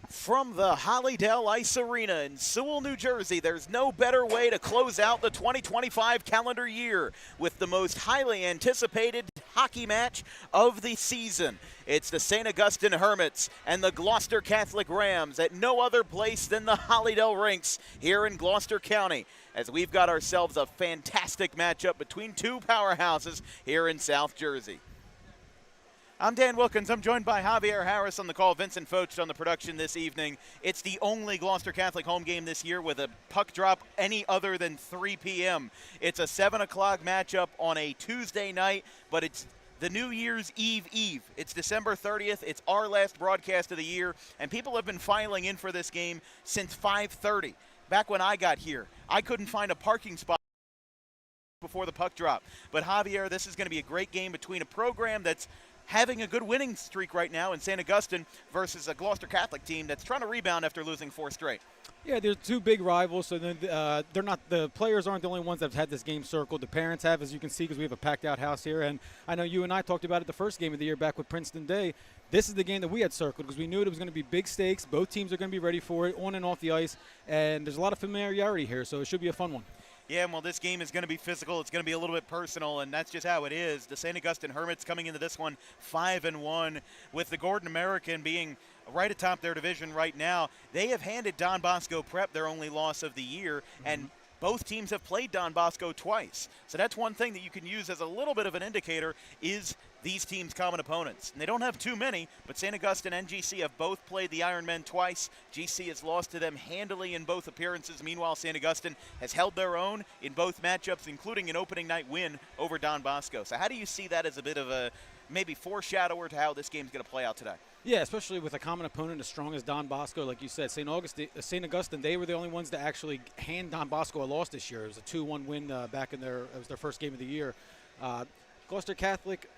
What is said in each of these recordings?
From the Hollydale Ice Arena in Sewell, New Jersey, there's no better way to close out the 2025 calendar year with the most highly anticipated hockey match of the season. It's the St. Augustine Hermits and the Gloucester Catholic Rams at no other place than the Hollydale Rinks here in Gloucester County, as we've got ourselves a fantastic matchup between two powerhouses here in South Jersey. I'm Dan Wilkins. I'm joined by Javier Harris on the call, Vincent Focht on the production this evening. It's the only Gloucester Catholic home game this year with a puck drop any other than 3 p.m. It's a 7 o'clock matchup on a Tuesday night, but it's the New Year's Eve. It's December 30th. It's our last broadcast of the year, and people have been filing in for this game since 5:30. Back when I got here, I couldn't find a parking spot before the puck drop. But Javier, this is going to be a great game between a program that's having a good winning streak right now in St. Augustine versus a Gloucester Catholic team that's trying to rebound after losing 4 straight. Yeah, they're two big rivals, so they're not. The players aren't the only ones that have had this game circled. The parents have, as you can see, because we have a packed-out house here. And I know you and I talked about it the first game of the year back with Princeton Day. This is the game that we had circled because we knew it was going to be big stakes. Both teams are going to be ready for it, on and off the ice, and there's a lot of familiarity here, so it should be a fun one. Yeah, well, this game is going to be physical. It's going to be a little bit personal, and that's just how it is. The St. Augustine Hermits coming into this one 5-1, with the Gordon American being right atop their division right now. They have handed Don Bosco Prep their only loss of the year, and both teams have played Don Bosco twice. So that's one thing that you can use as a little bit of an indicator is these teams' common opponents. And they don't have too many, but St. Augustine and GC have both played the Iron Men twice. GC has lost to them handily in both appearances. Meanwhile, St. Augustine has held their own in both matchups, including an opening night win over Don Bosco. So how do you see that as a bit of a maybe foreshadower to how this game's going to play out today? Yeah, especially with a common opponent as strong as Don Bosco. Like you said, St. Augustine, they were the only ones to actually hand Don Bosco a loss this year. It was a 2-1 win back in it was their first game of the year. Gloucester Catholic,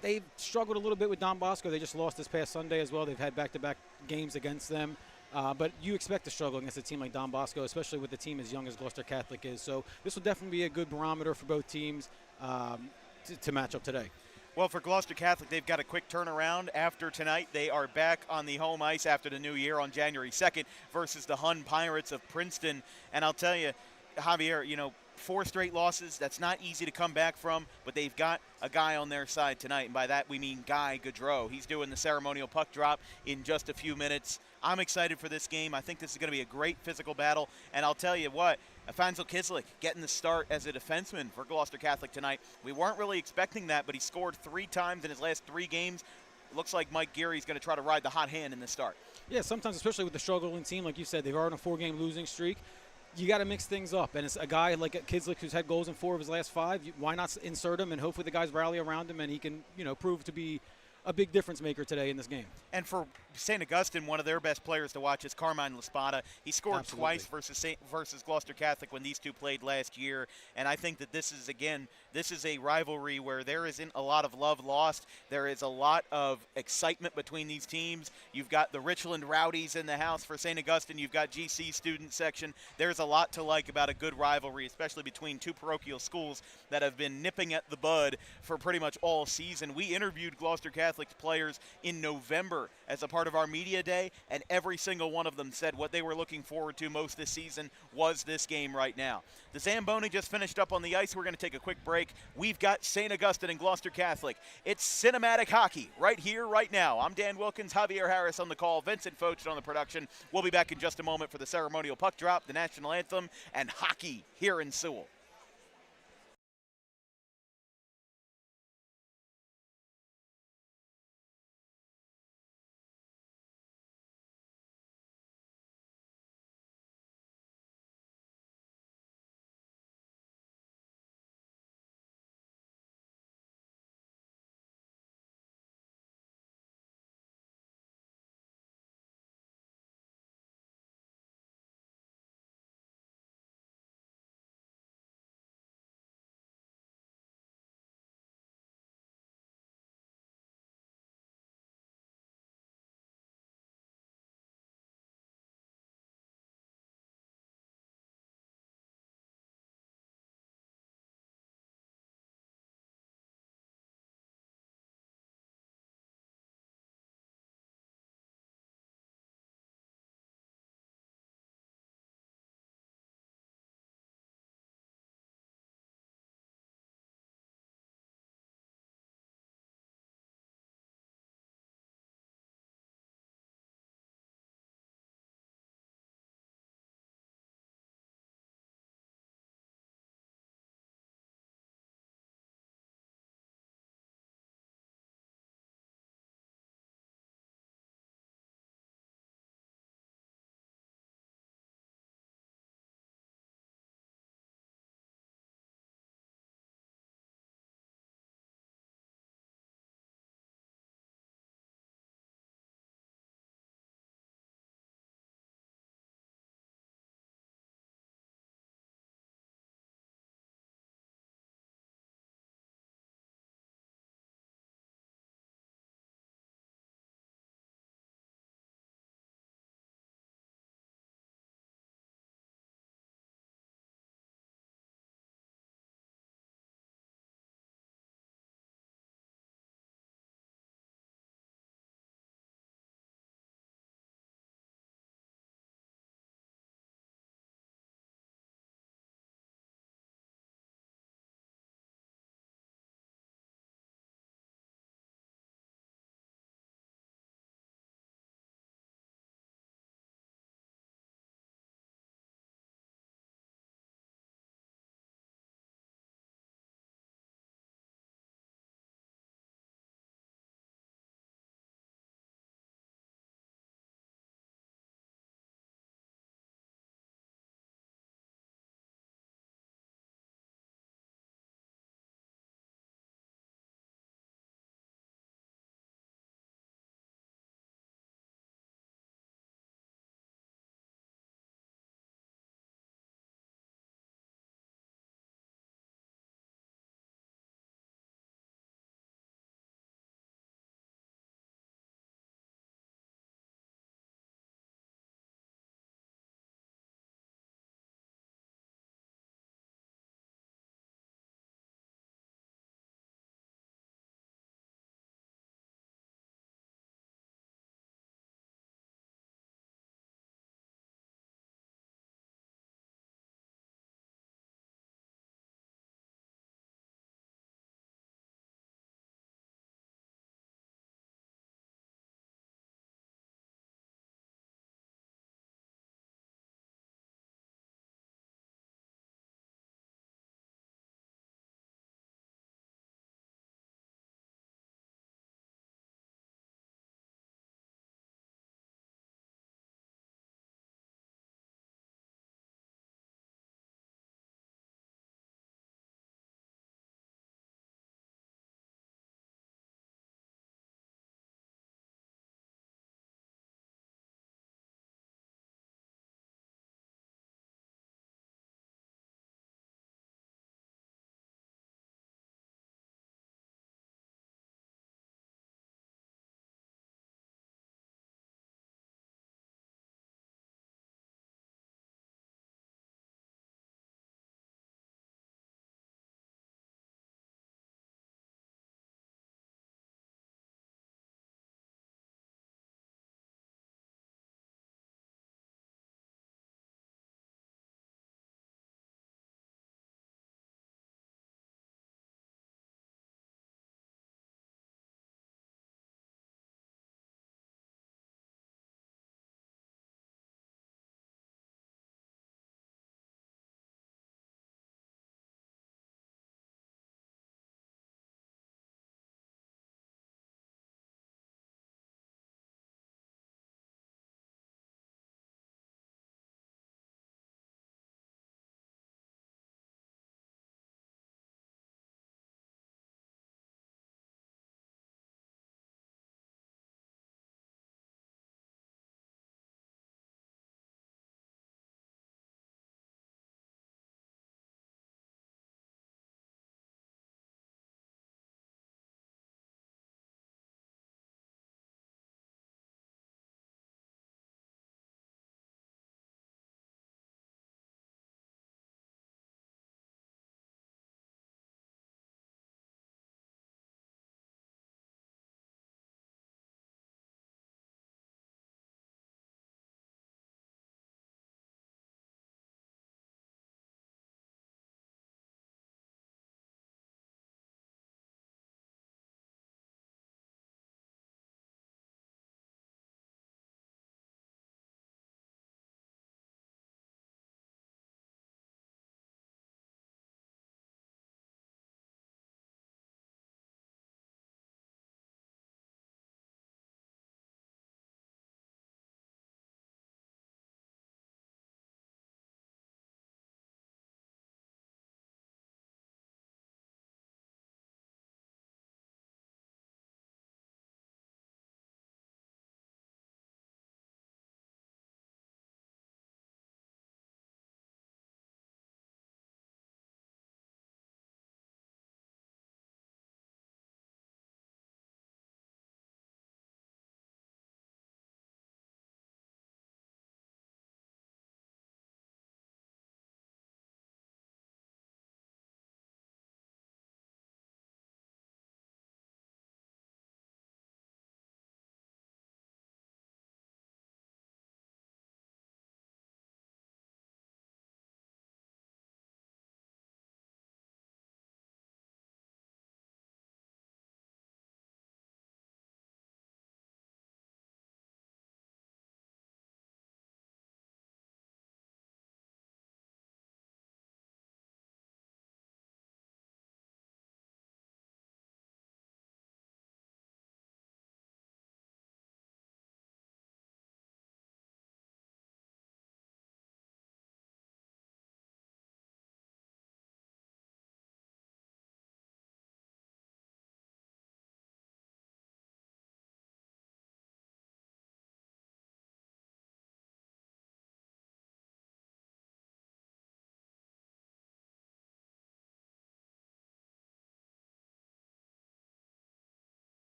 they've struggled a little bit with Don Bosco. They just lost this past Sunday as well. They've had back-to-back games against them. But you expect to struggle against a team like Don Bosco, especially with a team as young as Gloucester Catholic is. So this will definitely be a good barometer for both teams to match up today. Well, for Gloucester Catholic, they've got a quick turnaround after tonight. They are back on the home ice after the new year on January 2nd versus the Hun Pirates of Princeton. And I'll tell you, Javier, 4 straight losses, that's not easy to come back from, but they've got a guy on their side tonight, and by that we mean Guy Gaudreau. He's doing the ceremonial puck drop in just a few minutes. I'm excited for this game. I think this is going to be a great physical battle, and I'll tell you what, Afanzel Kislik getting the start as a defenseman for Gloucester Catholic tonight. We weren't really expecting that, but he scored 3 times in his last 3 games. Looks like Mike Geary's going to try to ride the hot hand in the start. Yeah, sometimes, especially with the struggling team, like you said, they are on a 4-game losing streak. You got to mix things up, and it's a guy like Kislik who's had goals in 4 of his last 5. Why not insert him, and hopefully the guys rally around him, and he can, prove to be a big difference maker today in this game. And for St. Augustine, one of their best players to watch is Carmine Laspada. He scored twice versus Gloucester Catholic when these two played last year. And I think that this is a rivalry where there isn't a lot of love lost. There is a lot of excitement between these teams. You've got the Richland Rowdies in the house for St. Augustine. You've got GC student section. There's a lot to like about a good rivalry, especially between two parochial schools that have been nipping at the bud for pretty much all season. We interviewed Gloucester Catholic players in November as a part of our media day, and every single one of them said what they were looking forward to most this season was this game right now. The Zamboni just finished up on the ice. We're going to take a quick break. We've got St. Augustine and Gloucester Catholic. It's cinematic hockey right here, right now. I'm Dan Wilkins, Javier Harris on the call, Vincent Focht on the production. We'll be back in just a moment for the ceremonial puck drop, the national anthem, and hockey here in Sewell.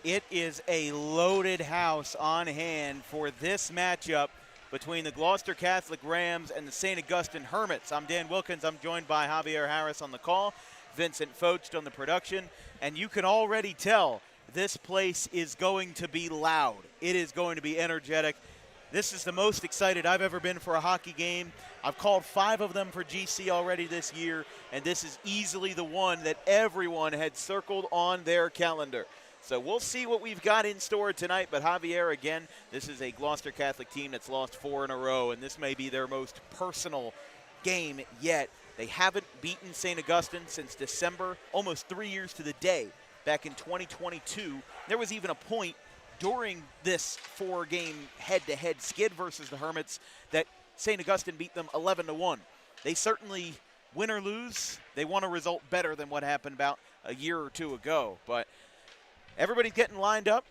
It is a loaded house on hand for this matchup between the Gloucester Catholic Rams and the St. Augustine Hermits. I'm Dan Wilkins. I'm joined by Javier Harris on the call, Vincent Focht on the production, and you can already tell this place is going to be loud. It is going to be energetic. This is the most excited I've ever been for a hockey game. I've called 5 of them for GC already this year, and this is easily the one that everyone had circled on their calendar. So we'll see what we've got in store tonight. But Javier, again, this is a Gloucester Catholic team that's lost 4 in a row, and this may be their most personal game yet. They haven't beaten St. Augustine since December, almost 3 years to the day, back in 2022. There was even a point during this 4-game head-to-head skid versus the Hermits that St. Augustine beat them 11-1. They certainly, win or lose, they want a result better than what happened about a year or 2 ago. But everybody's getting lined up.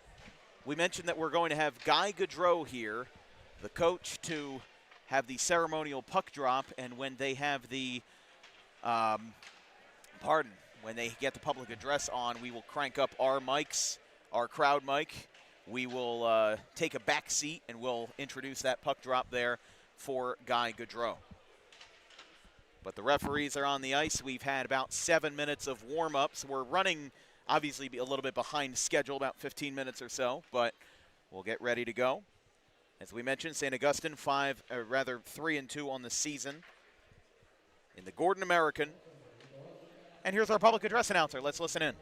We mentioned that we're going to have Guy Gaudreau here, the coach, to have the ceremonial puck drop, and when they have the, when they get the public address on, we will crank up our mics, our crowd mic. We will take a back seat, and we'll introduce that puck drop there for Guy Gaudreau. But the referees are on the ice. We've had about 7 minutes of warm-ups. We're running obviously a little bit behind schedule, about 15 minutes or so, but we'll get ready to go. As we mentioned, St. Augustine 3-2 on the season in the Gordon American. And here's our public address announcer. Let's listen in.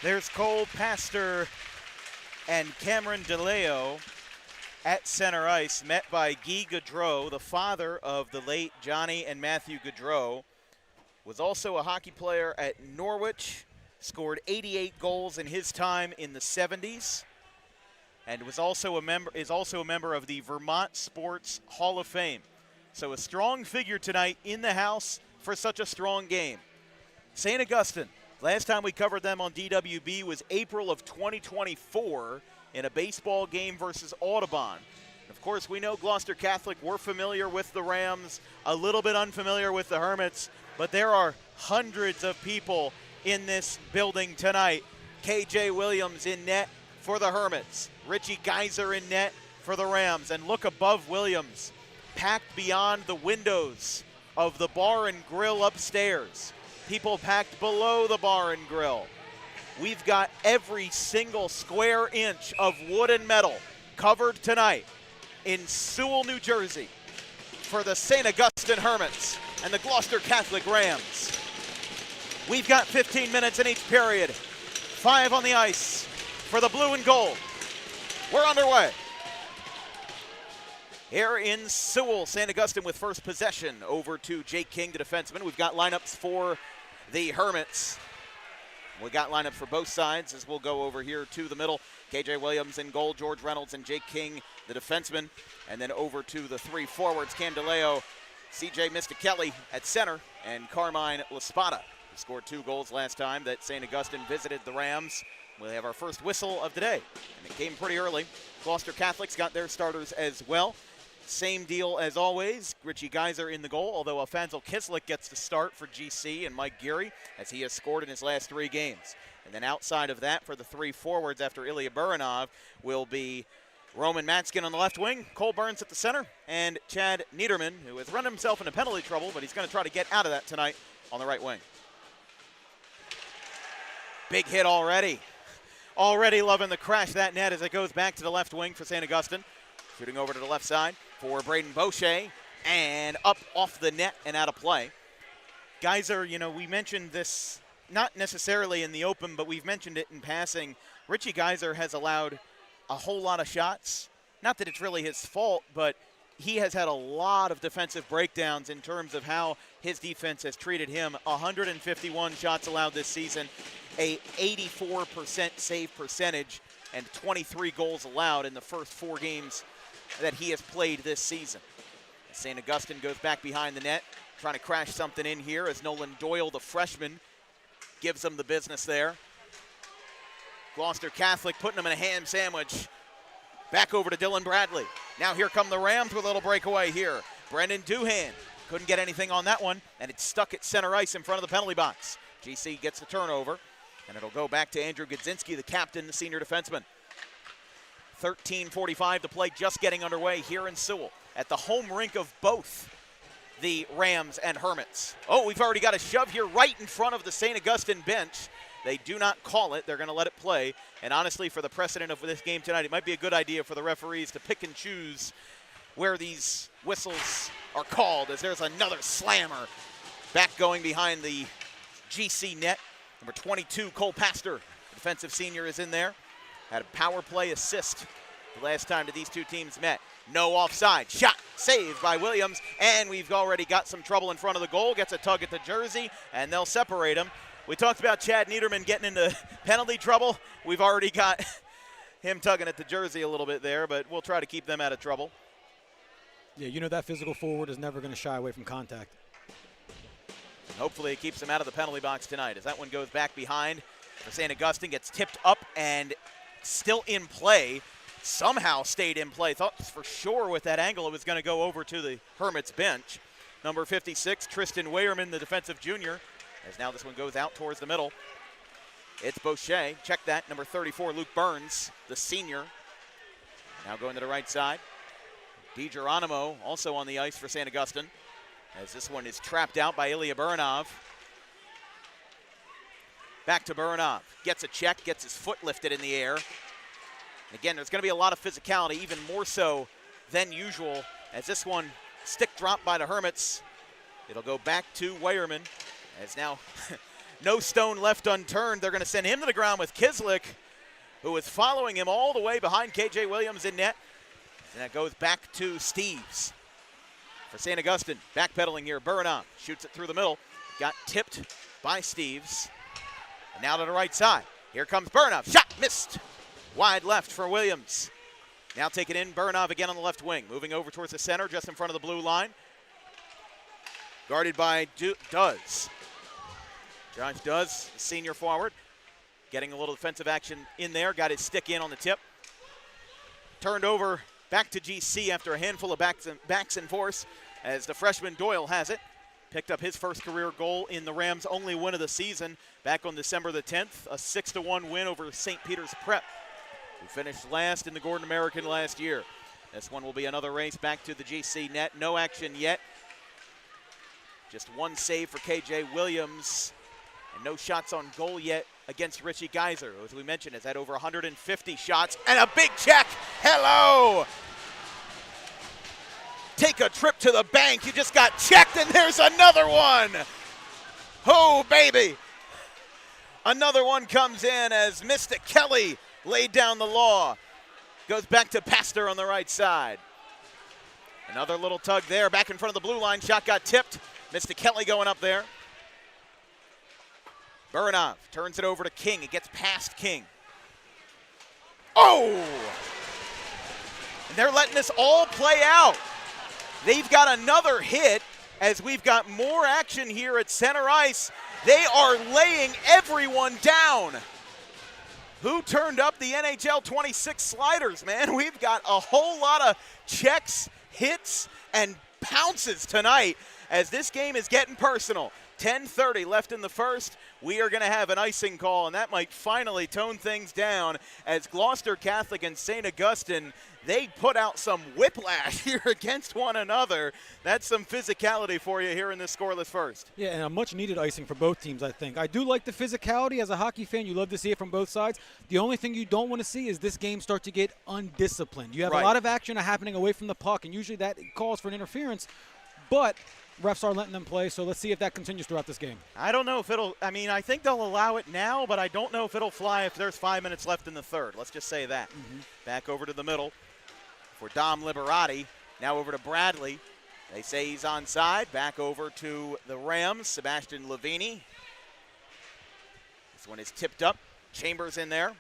There's Cole Pastor and Cameron DeLeo at center ice, met by Guy Gaudreau, the father of the late Johnny and Matthew Gaudreau. Was also a hockey player at Norwich, scored 88 goals in his time in the 70s, and is also a member of the Vermont Sports Hall of Fame. So a strong figure tonight in the house for such a strong game. St. Augustine, last time we covered them on DWB was April of 2024 in a baseball game versus Audubon. Of course, we know Gloucester Catholic, we're familiar with the Rams, a little bit unfamiliar with the Hermits, but there are hundreds of people in this building tonight. KJ Williams in net for the Hermits. Richie Geyser in net for the Rams. And look above Williams, packed beyond the windows of the bar and grill upstairs. People packed below the bar and grill. We've got every single square inch of wood and metal covered tonight in Sewell, New Jersey for the St. Augustine Hermits and the Gloucester Catholic Rams. We've got 15 minutes in each period. 5 on the ice for the blue and gold. We're underway. Here in Sewell, St. Augustine with first possession over to Jake King, the defenseman. We've got lineups for the Hermits. We got lineups for both sides as we'll go over here to the middle. KJ Williams in goal, George Reynolds and Jake King, the defenseman. And then over to the 3 forwards, Cam DeLeo, CJ Mistakeli at center, and Carmine Laspada, who scored 2 goals last time that St. Augustine visited the Rams. We'll have our first whistle of the day, and it came pretty early. Gloucester Catholics got their starters as well. Same deal as always, Richie Geyser in the goal, although Alfonso Kislik gets the start for GC and Mike Geary, as he has scored in his last 3 games. And then outside of that, for the 3 forwards after Ilya Buranov, will be Roman Matskin on the left wing, Cole Burns at the center, and Chad Niederman, who has run himself into penalty trouble, but he's going to try to get out of that tonight on the right wing. Big hit already. Already loving the crash that net as it goes back to the left wing for St. Augustine. Shooting over to the left side for Braden Boucher, and up off the net and out of play. Geyser, we mentioned this not necessarily in the open, but we've mentioned it in passing. Richie Geyser has allowed a whole lot of shots. Not that it's really his fault, but he has had a lot of defensive breakdowns in terms of how his defense has treated him. 151 shots allowed this season, a 84% save percentage, and 23 goals allowed in the first 4 games that he has played this season. St. Augustine goes back behind the net, trying to crash something in here as Nolan Doyle, the freshman, gives them the business there. Gloucester Catholic putting them in a ham sandwich. Back over to Dylan Bradley. Now here come the Rams with a little breakaway here. Brendan Doohan couldn't get anything on that one, and it's stuck at center ice in front of the penalty box. GC gets the turnover, and it'll go back to Andrew Godzinski, the captain, the senior defenseman. 13:45 to play, just getting underway here in Sewell at the home rink of both the Rams and Hermits. Oh, we've already got a shove here right in front of the St. Augustine bench. They do not call it. They're going to let it play. And honestly, for the precedent of this game tonight, it might be a good idea for the referees to pick and choose where these whistles are called, as there's another slammer back going behind the GC net. Number 22, Cole Pastor, defensive senior, is in there. Had a power play assist the last time that these two teams met. No offside. Shot saved by Williams, and we've already got some trouble in front of the goal. Gets a tug at the jersey, and they'll separate him. We talked about Chad Niederman getting into penalty trouble. We've already got him tugging at the jersey a little bit there, but we'll try to keep them out of trouble. Yeah, that physical forward is never going to shy away from contact. Hopefully it keeps him out of the penalty box tonight as that one goes back behind for St. Augustine, gets tipped up and still in play. Somehow stayed in play. Thought for sure with that angle it was going to go over to the Hermits bench. Number 56, Tristan Weyerman, the defensive junior, as now this one goes out towards the middle. It's Boucher. Check that. Number 34, Luke Burns, the senior. Now going to the right side. DiGeronimo also on the ice for St. Augustine, as this one is trapped out by Ilya Buranov. Back to Buranov. Gets a check, gets his foot lifted in the air. And again, there's going to be a lot of physicality, even more so than usual, as this one stick dropped by the Hermits. It'll go back to Weyerman, as now no stone left unturned. They're going to send him to the ground with Kislik, who is following him all the way behind KJ Williams in net. And that goes back to Steves. For St. Augustine, backpedaling here. Burinov shoots it through the middle. Got tipped by Steves. And now to the right side. Here comes Burinov. Shot missed. Wide left for Williams. Now taken in. Burinov again on the left wing. Moving over towards the center, just in front of the blue line. Guarded by Duz. Josh Duz, the senior forward. Getting a little defensive action in there. Got his stick in on the tip. Turned over back to GC after a handful of backs and forth as the freshman Doyle has it. Picked up his first career goal in the Rams' only win of the season back on December the 10th. A 6-1 win over St. Peter's Prep, who finished last in the Gordon American last year. This one will be another race back to the GC net. No action yet. Just one save for KJ Williams. And no shots on goal yet against Richie Geyser, who, as we mentioned, has had over 150 shots. And a big check. Hello. Take a trip to the bank. You just got checked, and there's another one. Oh, baby. Another one comes in as Mr. Kelly laid down the law. Goes back to Pastor on the right side. Another little tug there. Back in front of the blue line. Shot got tipped. Mr. Kelly going up there. Burinov turns it over to King. It gets past King. Oh! And they're letting this all play out. They've got another hit as we've got more action here at center ice. They are laying everyone down. Who turned up the NHL 26 sliders, man? We've got a whole lot of checks, hits, and pounces tonight as this game is getting personal. 10:30 left in the first. We are going to have an icing call, and that might finally tone things down as Gloucester Catholic and St. Augustine, they put out some whiplash here against one another. That's some physicality for you here in this scoreless first. Yeah, and a much-needed icing for both teams, I think. I do like the physicality. As a hockey fan, you love to see it from both sides. The only thing you don't want to see is this game start to get undisciplined. You have a lot of action happening away from the puck, and usually that calls for an interference, but refs are letting them play, so let's see if that continues throughout this game. I don't know if it'll – I mean, I think they'll allow it now, but I don't know if it'll fly if there's 5 minutes left in the third. Let's just say that. Back over to the middle for Dom Liberati. Now over to Bradley. They say he's onside. Back over to the Rams, Sebastian Lavini. This one is tipped up. Chambers in there.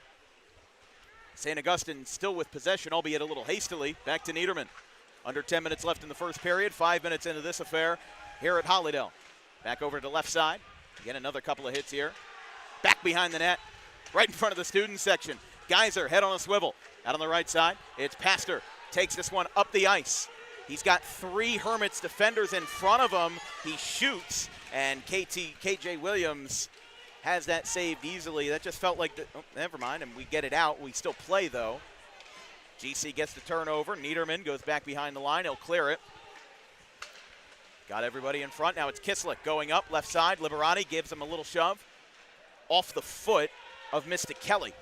St. Augustine still with possession, albeit a little hastily. Back to Niederman. Under 10 minutes left in the first period. 5 minutes into this affair here at Hollydale. Back over to the left side. Again, another couple of hits here. Back behind the net. Right in front of the student section. Geyser, head on a swivel. Out on the right side, it's Pastor. Takes this one up the ice. He's got 3 Hermits defenders in front of him. He shoots, and KJ Williams has that saved easily. That just felt like, never mind, and we get it out. We still play, though. GC gets the turnover. Niederman goes back behind the line. He'll clear it. Got everybody in front. Now it's Kislik going up left side. Liberati gives him a little shove off the foot of Mr. Kelly.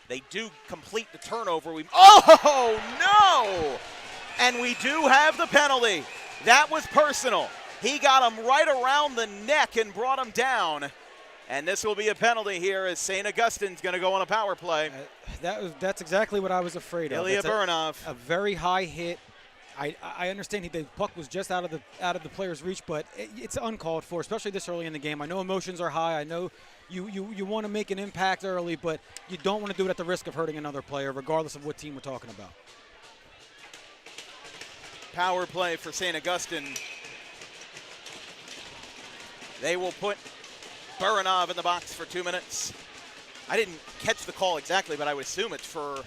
They do complete the turnover. Oh, no! And we do have the penalty. That was personal. He got him right around the neck and brought him down. And this will be a penalty here as St. Augustine's going to go on a power play. That's exactly what I was afraid of. Ilya Burinov. A very high hit. I understand the puck was just out of the player's reach, but it's uncalled for, especially this early in the game. I know emotions are high. I know you want to make an impact early, but you don't want to do it at the risk of hurting another player, regardless of what team we're talking about. Power play for St. Augustine. They will put Burinov in the box for 2 minutes. I didn't catch the call exactly, but I would assume it's for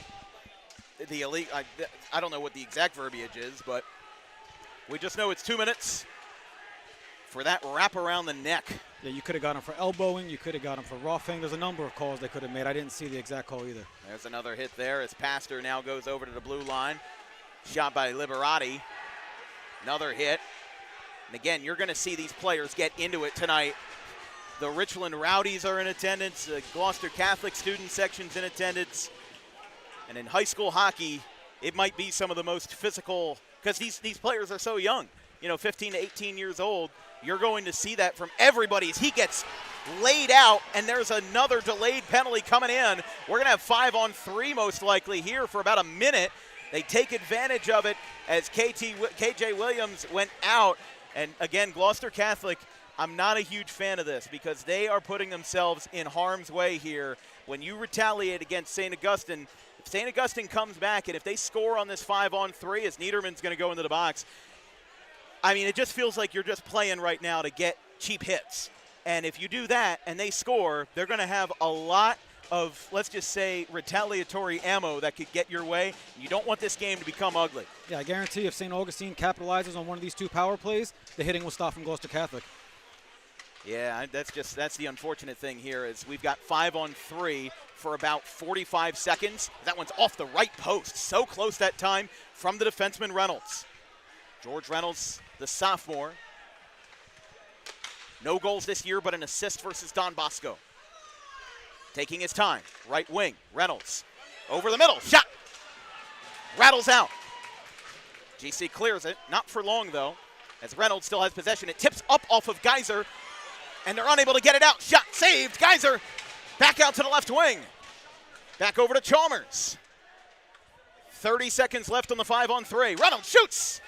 the elite. I don't know what the exact verbiage is, but we just know it's 2 minutes for that wrap around the neck. Yeah, you could have got him for elbowing. You could have got him for roughing. There's a number of calls they could have made. I didn't see the exact call either. There's another hit there as Pastor now goes over to the blue line. Shot by Liberati. Another hit. And again, you're going to see these players get into it tonight. The Richland Rowdies are in attendance. The Gloucester Catholic student section's in attendance. And in high school hockey, it might be some of the most physical, because these players are so young, 15 to 18 years old. You're going to see that from everybody as he gets laid out, and there's another delayed penalty coming in. We're going to have 5-on-3 most likely here for about a minute. They take advantage of it as KJ Williams went out. And again, Gloucester Catholic, I'm not a huge fan of this because they are putting themselves in harm's way here. When you retaliate against St. Augustine, if St. Augustine comes back and if they score on this 5-on-3 as Niederman's going to go into the box, I mean, it just feels like you're just playing right now to get cheap hits. And if you do that and they score, they're going to have a lot of, let's just say, retaliatory ammo that could get your way. You don't want this game to become ugly. Yeah, I guarantee if St. Augustine capitalizes on one of these two power plays, the hitting will stop from Gloucester Catholic. Yeah, that's the unfortunate thing here is we've got 5-on-3 for about 45 seconds. That one's off the right post. So close that time from the defenseman Reynolds. George Reynolds, the sophomore. No goals this year, but an assist versus Don Bosco. Taking his time, right wing, Reynolds. Over the middle, shot. Rattles out. GC clears it, not for long though, as Reynolds still has possession. It tips up off of Geyser, and they're unable to get it out. Shot saved, Geyser back out to the left wing. Back over to Chalmers. 30 seconds left on the 5-on-3. Reynolds shoots.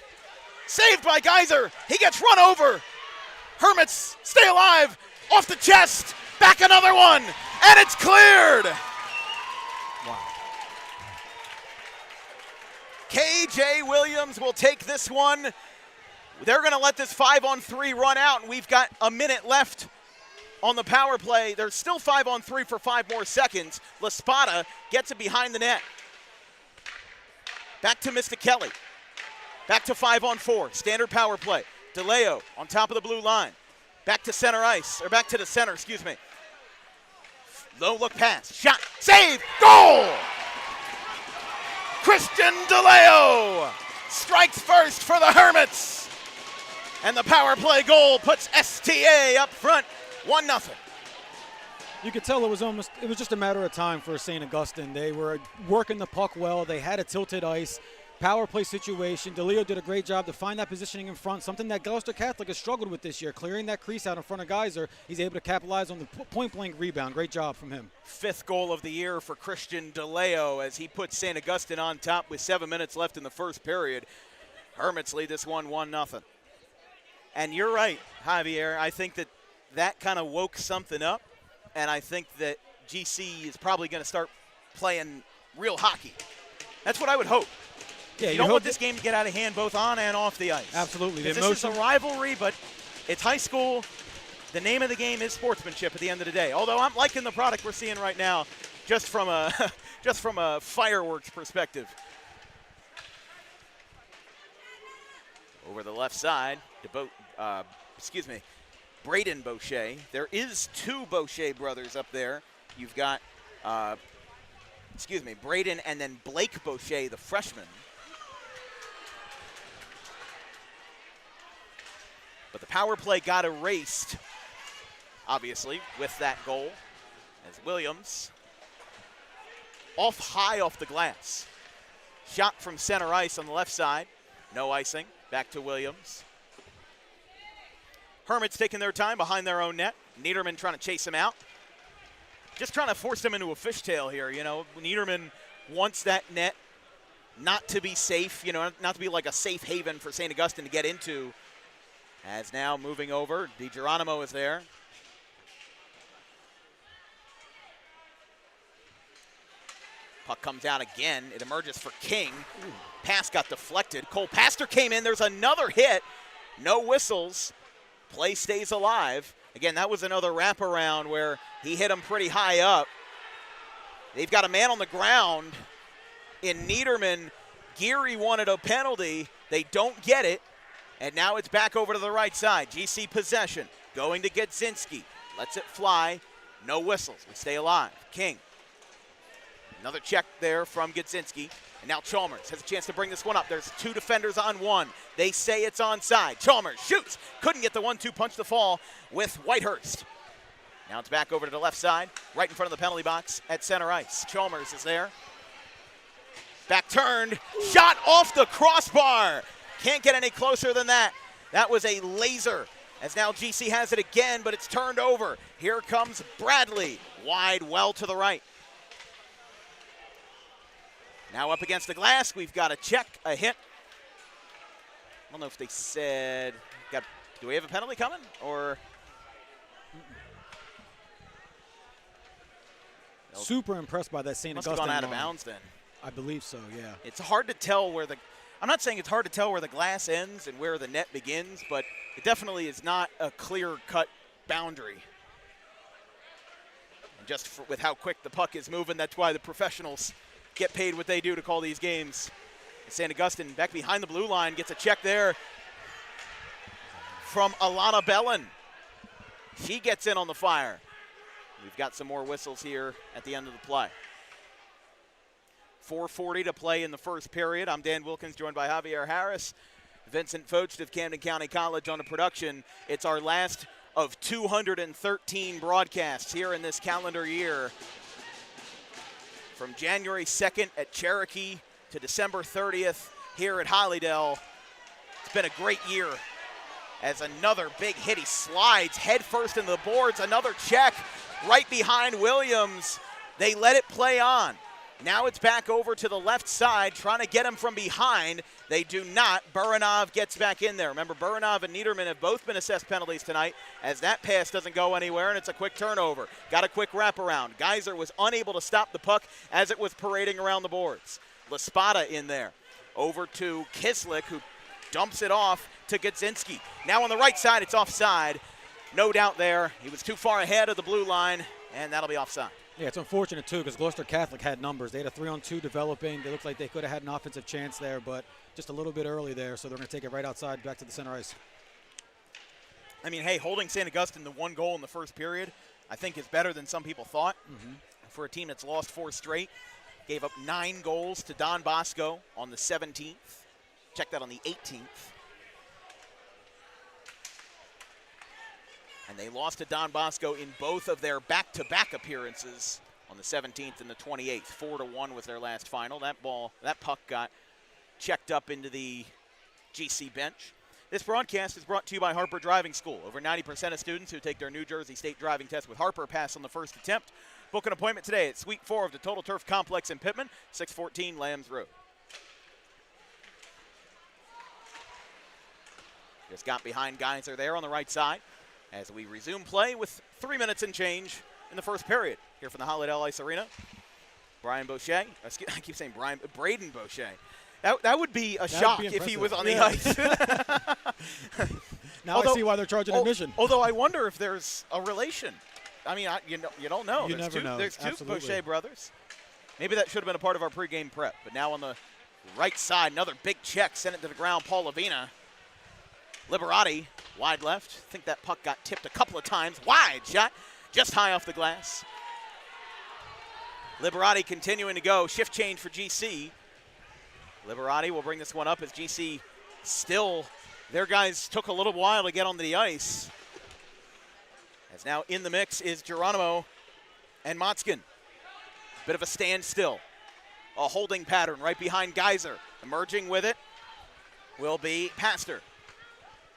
Saved by Geyser. He gets run over. Hermits stay alive. Off the chest. Back another one. And it's cleared. Wow. KJ Williams will take this one. They're going to let this 5-on-3 run out, and we've got a minute left on the power play. There's still 5-on-3 for 5 more seconds. La Spada gets it behind the net. Back to Mr. Kelly. Back to 5-on-4. Standard power play. DeLeo on top of the blue line. Back to center ice, or back to the center, excuse me. Low look pass. Shot. Save. Goal! Christian DeLeo strikes first for the Hermits. And the power play goal puts STA up front 1-0. You could tell it was just a matter of time for St. Augustine. They were working the puck well. They had a tilted ice. Power play situation. DeLeo did a great job to find that positioning in front, something that Gloucester Catholic has struggled with this year, clearing that crease out in front of Geyser. He's able to capitalize on the point-blank rebound. Great job from him. 5th goal of the year for Christian DeLeo as he puts St. Augustine on top with 7 minutes left in the first period. Hermits lead this one 1-0. And you're right, Javier. I think that kind of woke something up, and I think that GC is probably going to start playing real hockey. That's what I would hope. Yeah, you don't want this game to get out of hand both on and off the ice. Absolutely. This is a rivalry, but it's high school. The name of the game is sportsmanship at the end of the day. Although I'm liking the product we're seeing right now just from a fireworks perspective. Over the left side, Braden Boucher. There is 2 Boucher brothers up there. You've got, Braden and then Blake Boucher, the freshman. But the power play got erased, obviously, with that goal as Williams high off the glass. Shot from center ice on the left side. No icing. Back to Williams. Hermits taking their time behind their own net. Niederman trying to chase him out. Just trying to force him into a fishtail here. You know, Niederman wants that net not to be safe, not to be like a safe haven for St. Augustine to get into. As now moving over, DiGeronimo is there. Puck comes out again. It emerges for King. Ooh. Pass got deflected. Cole Pastor came in. There's another hit. No whistles. Play stays alive. Again, that was another wraparound where he hit him pretty high up. They've got a man on the ground in Niederman. Geary wanted a penalty. They don't get it. And now it's back over to the right side. GC possession. Going to Gedzinski. Lets it fly. No whistles. We stay alive. King. Another check there from Gedzinski. And now Chalmers has a chance to bring this one up. There's 2 defenders on 1. They say it's onside. Chalmers shoots. Couldn't get the 1-2 punch to fall with Whitehurst. Now it's back over to the left side. Right in front of the penalty box at center ice. Chalmers is there. Back turned. Shot off the crossbar. Can't get any closer than that. That was a laser As now GC has it again, but it's turned over. Here comes Bradley, wide well to the right. Now up against the glass, we've got a check, a hit. I don't know if they said, do we have a penalty coming, or? Super impressed by that St. Augustine. Must have gone out of bounds then. I believe so, yeah. It's hard to tell where I'm not saying it's hard to tell where the glass ends and where the net begins, but it definitely is not a clear-cut boundary. And just with how quick the puck is moving, that's why the professionals get paid what they do to call these games. St. Augustine back behind the blue line, gets a check there from Alana Bellin. She gets in on the fire. We've got some more whistles here at the end of the play. 4:40 to play in the first period. I'm Dan Wilkins, joined by Javier Harris, Vincent Focht of Camden County College on the production. It's our last of 213 broadcasts here in this calendar year. From January 2nd at Cherokee to December 30th here at Hollydale. It's been a great year as another big hit. He slides head first into the boards. Another check right behind Williams. They let it play on. Now it's back over to the left side, trying to get him from behind. They do not. Buranov gets back in there. Remember, Buranov and Niederman have both been assessed penalties tonight, as that pass doesn't go anywhere, and it's a quick turnover. Got a quick wraparound. Geyser was unable to stop the puck as it was parading around the boards. LaSpada in there. Over to Kislik, who dumps it off to Godzinski. Now on the right side, it's offside. No doubt there. He was too far ahead of the blue line, and that'll be offside. Yeah, it's unfortunate, too, because Gloucester Catholic had numbers. They had a 3-on-2 developing. They looked like they could have had an offensive chance there, but just a little bit early there, so they're going to take it right outside back to the center ice. I mean, hey, holding St. Augustine to 1 goal in the first period, I think is better than some people thought. For a team that's lost 4 straight, gave up 9 goals to Don Bosco on the 17th. Check that on the 18th. And they lost to Don Bosco in both of their back-to-back appearances on the 17th and the 28th. 4-1 was their last final. That puck got checked up into the GC bench. This broadcast is brought to you by Harper Driving School. Over 90% of students who take their New Jersey State driving test with Harper pass on the first attempt. Book an appointment today at Suite 4 of the Total Turf Complex in Pittman, 614 Lambs Road. Just got behind Geyser there on the right side as we resume play with 3 minutes and change in the first period here from the Hollydale Ice Arena. Braden Boucher. That would be a shock if he was on the ice. Now I see why they're charging admission. Although I wonder if there's a relation. I mean, you don't know. You never know. There's two Absolutely. Boucher brothers. Maybe that should have been a part of our pregame prep. But now on the right side, another big check, sent it to the ground. Paul Lavina. Liberati, wide left. I think that puck got tipped a couple of times. Wide shot, just high off the glass. Liberati continuing to go. Shift change for GC. Liberati will bring this one up as GC still, their guys took a little while to get onto the ice. As now in the mix is Geronimo and Motzkin. Bit of a standstill. A holding pattern right behind Geyser. Emerging with it will be Pastor.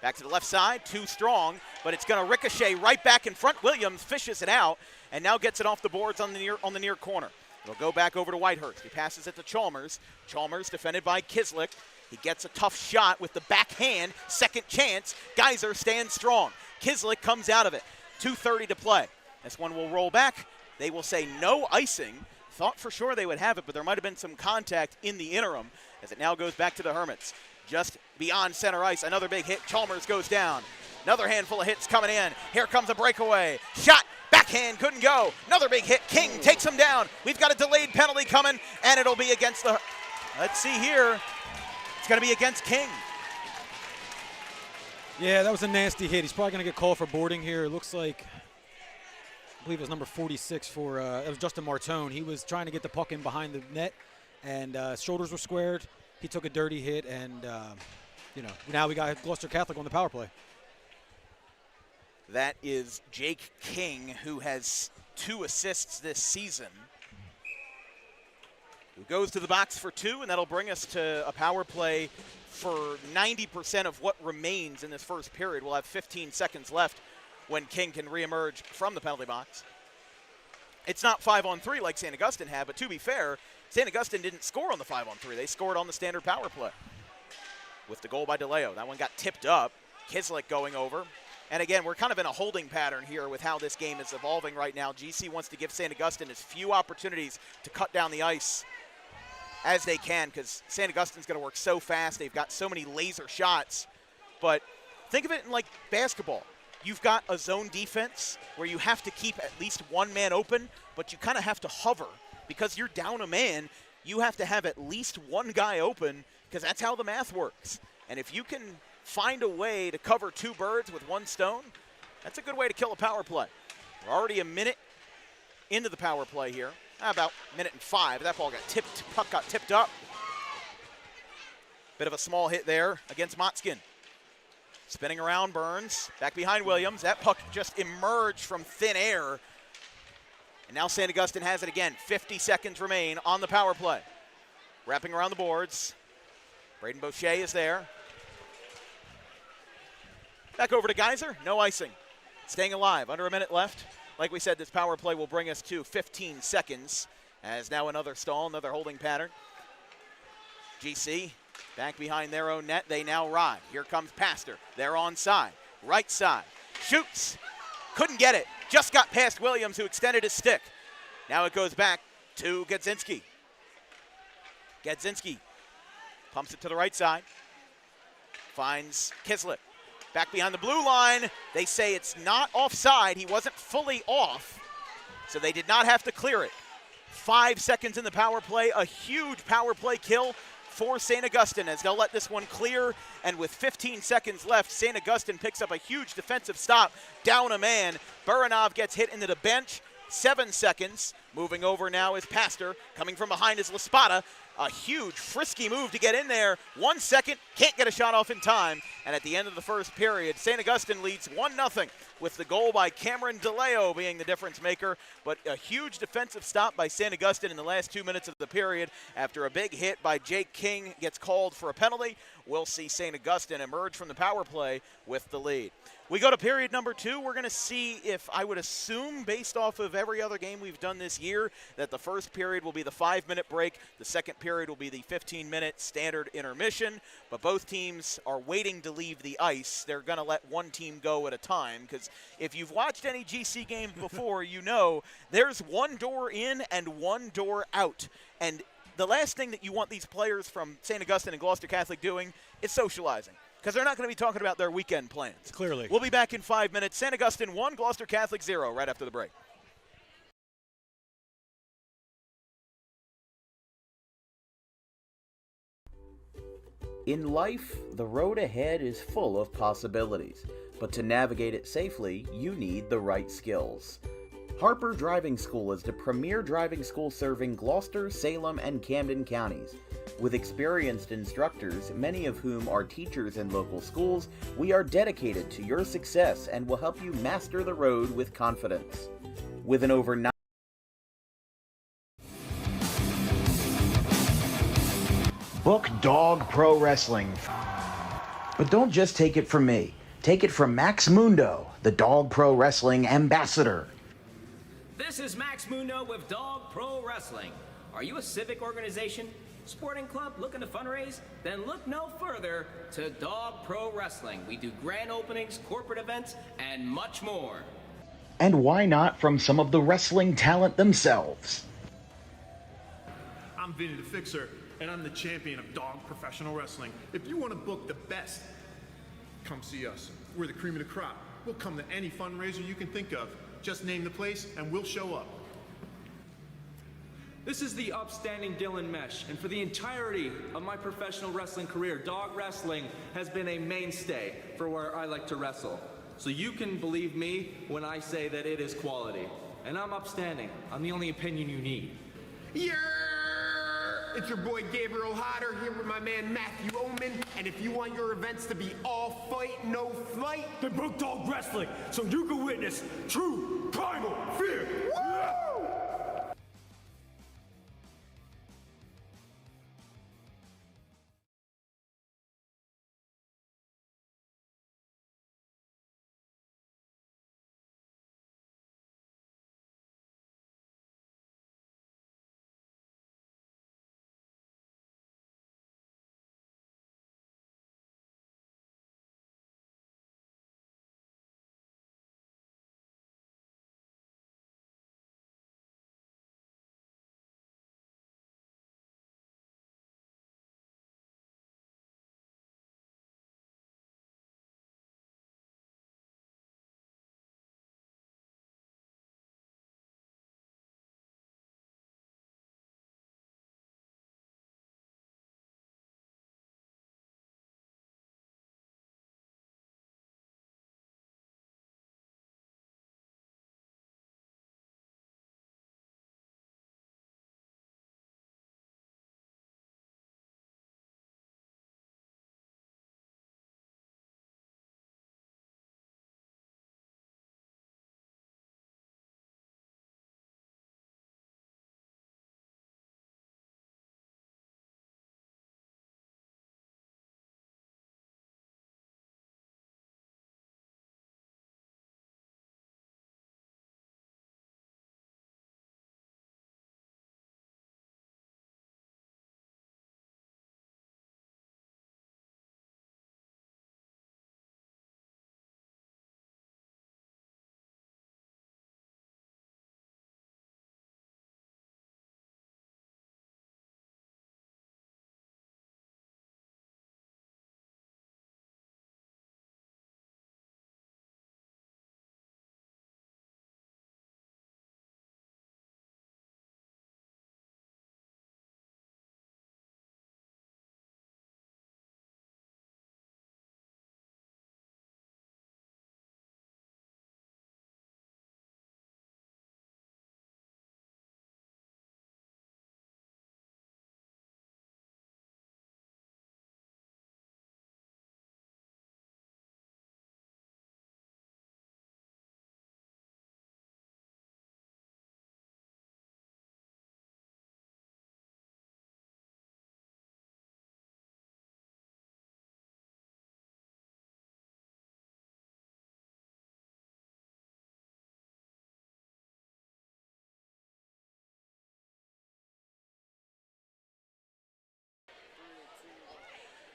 Back to the left side, too strong, but it's going to ricochet right back in front. Williams fishes it out and now gets it off the boards on the near corner. It'll go back over to Whitehurst. He passes it to Chalmers. Chalmers defended by Kislik. He gets a tough shot with the backhand. Second chance. Geyser stands strong. Kislik comes out of it. 2:30 to play. This one will roll back. They will say no icing. Thought for sure they would have it, but there might have been some contact in the interim as it now goes back to the Hermits. Just beyond center ice, another big hit. Chalmers goes down. Another handful of hits coming in. Here comes a breakaway. Shot, backhand, couldn't go. Another big hit. King takes him down. We've got a delayed penalty coming, and it'll be against the, let's see here. It's going to be against King. Yeah, that was a nasty hit. He's probably going to get called for boarding here. It looks like, I believe it was number 46 for, it was Justin Martone. He was trying to get the puck in behind the net, and shoulders were squared. He took a dirty hit, and, now we got Gloucester Catholic on the power play. That is Jake King, who has 2 assists this season. Who goes to the box for 2, and that'll bring us to a power play for 90% of what remains in this first period. We'll have 15 seconds left when King can reemerge from the penalty box. It's not 5-on-3 like St. Augustine had, but to be fair, St. Augustine didn't score on the 5-on-3. They scored on the standard power play with the goal by DeLeo. That one got tipped up. Kislik going over. And again, we're kind of in a holding pattern here with how this game is evolving right now. GC wants to give St. Augustine as few opportunities to cut down the ice as they can, because St. Augustine's going to work so fast. They've got so many laser shots. But think of it in like basketball. You've got a zone defense where you have to keep at least one man open, but you kind of have to hover. Because you're down a man, you have to have at least one guy open, because that's how the math works. And if you can find a way to cover two birds with one stone, that's a good way to kill a power play. We're already a minute into the power play here. About a minute and 5. That ball got tipped, puck got tipped up. Bit of a small hit there against Motzkin. Spinning around Burns, back behind Williams. That puck just emerged from thin air. And now St. Augustine has it again. 50 seconds remain on the power play. Wrapping around the boards. Braden Boucher is there. Back over to Geyser, no icing. Staying alive, under a minute left. Like we said, this power play will bring us to 15 seconds. As now another stall, another holding pattern. GC back behind their own net. They now ride. Here comes Pastor. They're onside. Right side. Shoots. Couldn't get it. Just got past Williams, who extended his stick. Now it goes back to Gadzinski. Gadzinski pumps it to the right side. Finds Kislik. Back behind the blue line. They say it's not offside. He wasn't fully off, so they did not have to clear it. 5 seconds in the power play. A huge power play kill for St. Augustine as they'll let this one clear. And with 15 seconds left, St. Augustine picks up a huge defensive stop. Down a man. Buranov gets hit into the bench. 7 seconds. Moving over now is Pastor. Coming from behind is Laspada. A huge, frisky move to get in there. 1 second, can't get a shot off in time. And at the end of the first period, St. Augustine leads 1-0 with the goal by Cameron DeLeo being the difference maker. But a huge defensive stop by St. Augustine in the last 2 minutes of the period after a big hit by Jake King gets called for a penalty. We'll see St. Augustine emerge from the power play with the lead. We go to period number 2. We're going to see if, I would assume, based off of every other game we've done this year, that the first period will be the 5-minute break. The second period will be the 15-minute standard intermission. But both teams are waiting to leave the ice. They're going to let one team go at a time, because if you've watched any GC games before, you know there's one door in and one door out. And the last thing that you want these players from St. Augustine and Gloucester Catholic doing is socializing, because they're not going to be talking about their weekend plans. Clearly. We'll be back in 5 minutes. St. Augustine 1, Gloucester Catholic 0 right after the break. In life, the road ahead is full of possibilities, but to navigate it safely, you need the right skills. Harper Driving School is the premier driving school serving Gloucester, Salem, and Camden counties. With experienced instructors, many of whom are teachers in local schools, we are dedicated to your success and will help you master the road with confidence. With an over 9 Book Dog Pro Wrestling. But don't just take it from me. Take it from Max Mundo, the Dog Pro Wrestling ambassador. This is Max Mundo with Dog Pro Wrestling. Are you a civic organization, sporting club looking to fundraise? Then look no further to Dog Pro Wrestling. We do grand openings, corporate events, and much more. And why not from some of the wrestling talent themselves? I'm Vinny the Fixer, and I'm the champion of Dog Professional Wrestling. If you want to book the best, come see us. We're the cream of the crop. We'll come to any fundraiser you can think of. Just name the place, and we'll show up. This is the upstanding Dylan Mesh, and for the entirety of my professional wrestling career, dog wrestling has been a mainstay for where I like to wrestle. So you can believe me when I say that it is quality. And I'm upstanding. I'm the only opinion you need. Yeah! It's your boy Gabriel Hodder here with my man Matthew Oman, and if you want your events to be all fight, no flight, then book Dog Wrestling so you can witness true primal fear. Woo!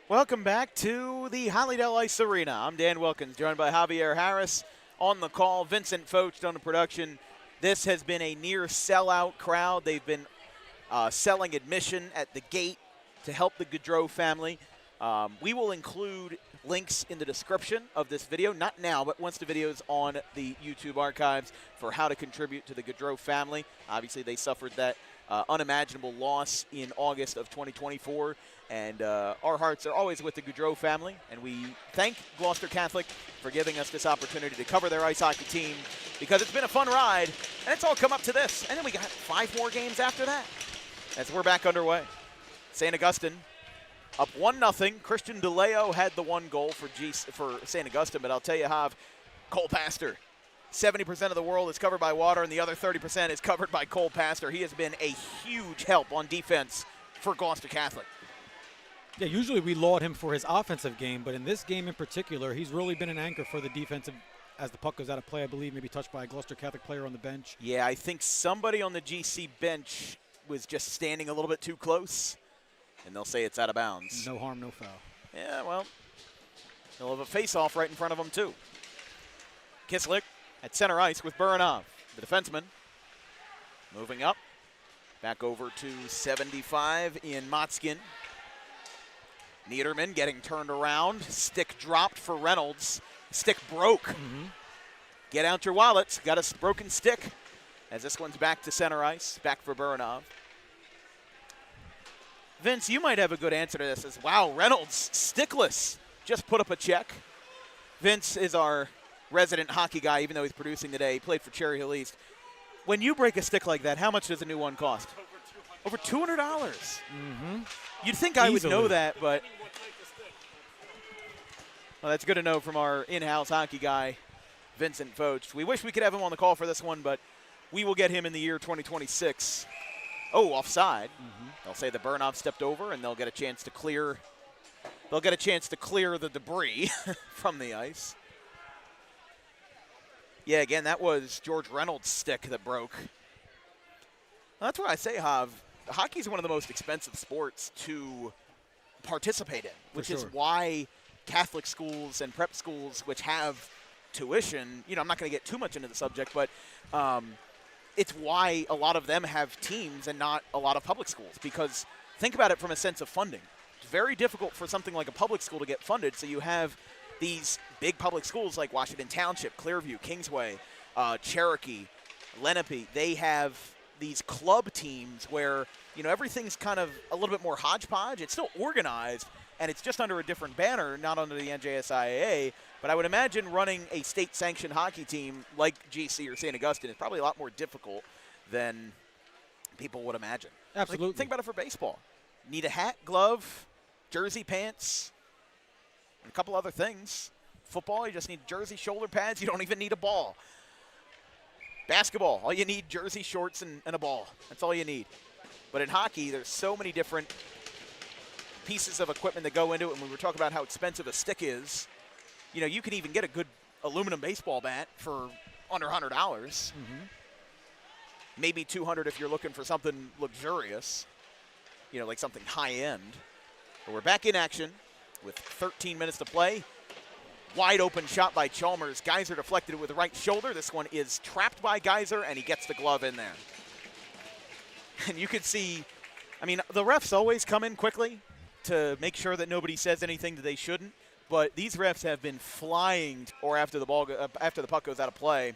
Welcome back to the Hollydale Ice Arena. I'm Dan Wilkins, joined by Javier Harris on the call, Vincent Focht on the production. This has been a near sellout crowd. They've been selling admission at the gate to help the Gaudreau family. We will include links in the description of this video, not now, but once the video is on the YouTube archives, for how to contribute to the Gaudreau family. Obviously, they suffered that unimaginable loss in August of 2024, and our hearts are always with the Gaudreau family, and we thank Gloucester Catholic for giving us this opportunity to cover their ice hockey team, because it's been a fun ride, and it's all come up to this. And then we got 5 more games after that as we're back underway. St. Augustine up 1-0. Christian DeLeo had the 1 goal for St. Augustine, but I'll tell you how, Cole Pastor, 70% of the world is covered by water, and the other 30% is covered by Cole Pastor. He has been a huge help on defense for Gloucester Catholic. Yeah, usually we laud him for his offensive game, but in this game in particular, he's really been an anchor for the defensive as the puck goes out of play, I believe, maybe touched by a Gloucester Catholic player on the bench. Yeah, I think somebody on the GC bench was just standing a little bit too close, and they'll say it's out of bounds. No harm, no foul. Yeah, well, they'll have a face-off right in front of them, too. Kislik at center ice with Buranov, the defenseman. Moving up, back over to 75 in Motzkin. Niederman getting turned around. Stick dropped for Reynolds. Stick broke. Get out your wallets. Got a broken stick. As this one's back to center ice. Back for Buranov. Vince, you might have a good answer to this. As wow, Reynolds, stickless. Just put up a check. Vince is our resident hockey guy, even though he's producing today. He played for Cherry Hill East. When you break a stick like that, how much does a new one cost? Over $200. You'd think I would know that, but well, that's good to know from our in-house hockey guy, Vincent Focht. We wish we could have him on the call for this one, but we will get him in the year 2026. Oh, offside. They'll say that Buranov stepped over, and they'll get a chance to clear. They'll get a chance to clear the debris from the ice. Yeah, again, that was George Reynolds' stick that broke. Well, that's what I say, Hav. Hockey is one of the most expensive sports to participate in, which is why Catholic schools and prep schools, which have tuition, I'm not going to get too much into the subject, but it's why a lot of them have teams and not a lot of public schools, because think about it from a sense of funding. It's very difficult for something like a public school to get funded, so you have these big public schools like Washington Township, Clearview, Kingsway, Cherokee, Lenape. They have these club teams where, everything's kind of a little bit more hodgepodge. It's still organized, and it's just under a different banner, not under the NJSIAA. But I would imagine running a state-sanctioned hockey team like GC or St. Augustine is probably a lot more difficult than people would imagine. Absolutely. Think about it for baseball. Need a hat, glove, jersey, pants, and a couple other things. Football, you just need jersey, shoulder pads. You don't even need a ball. Basketball, all you need, jersey, shorts, and a ball. That's all you need. But in hockey, there's so many different pieces of equipment that go into it. And when we were talking about how expensive a stick is, you can even get a good aluminum baseball bat for under $100. Maybe $200 if you're looking for something luxurious, like something high-end. But we're back in action with 13 minutes to play. Wide open shot by Chalmers. Geyser deflected it with the right shoulder. This one is trapped by Geyser, and he gets the glove in there. And you can see, the refs always come in quickly to make sure that nobody says anything that they shouldn't. But these refs have been flying, or after the puck goes out of play,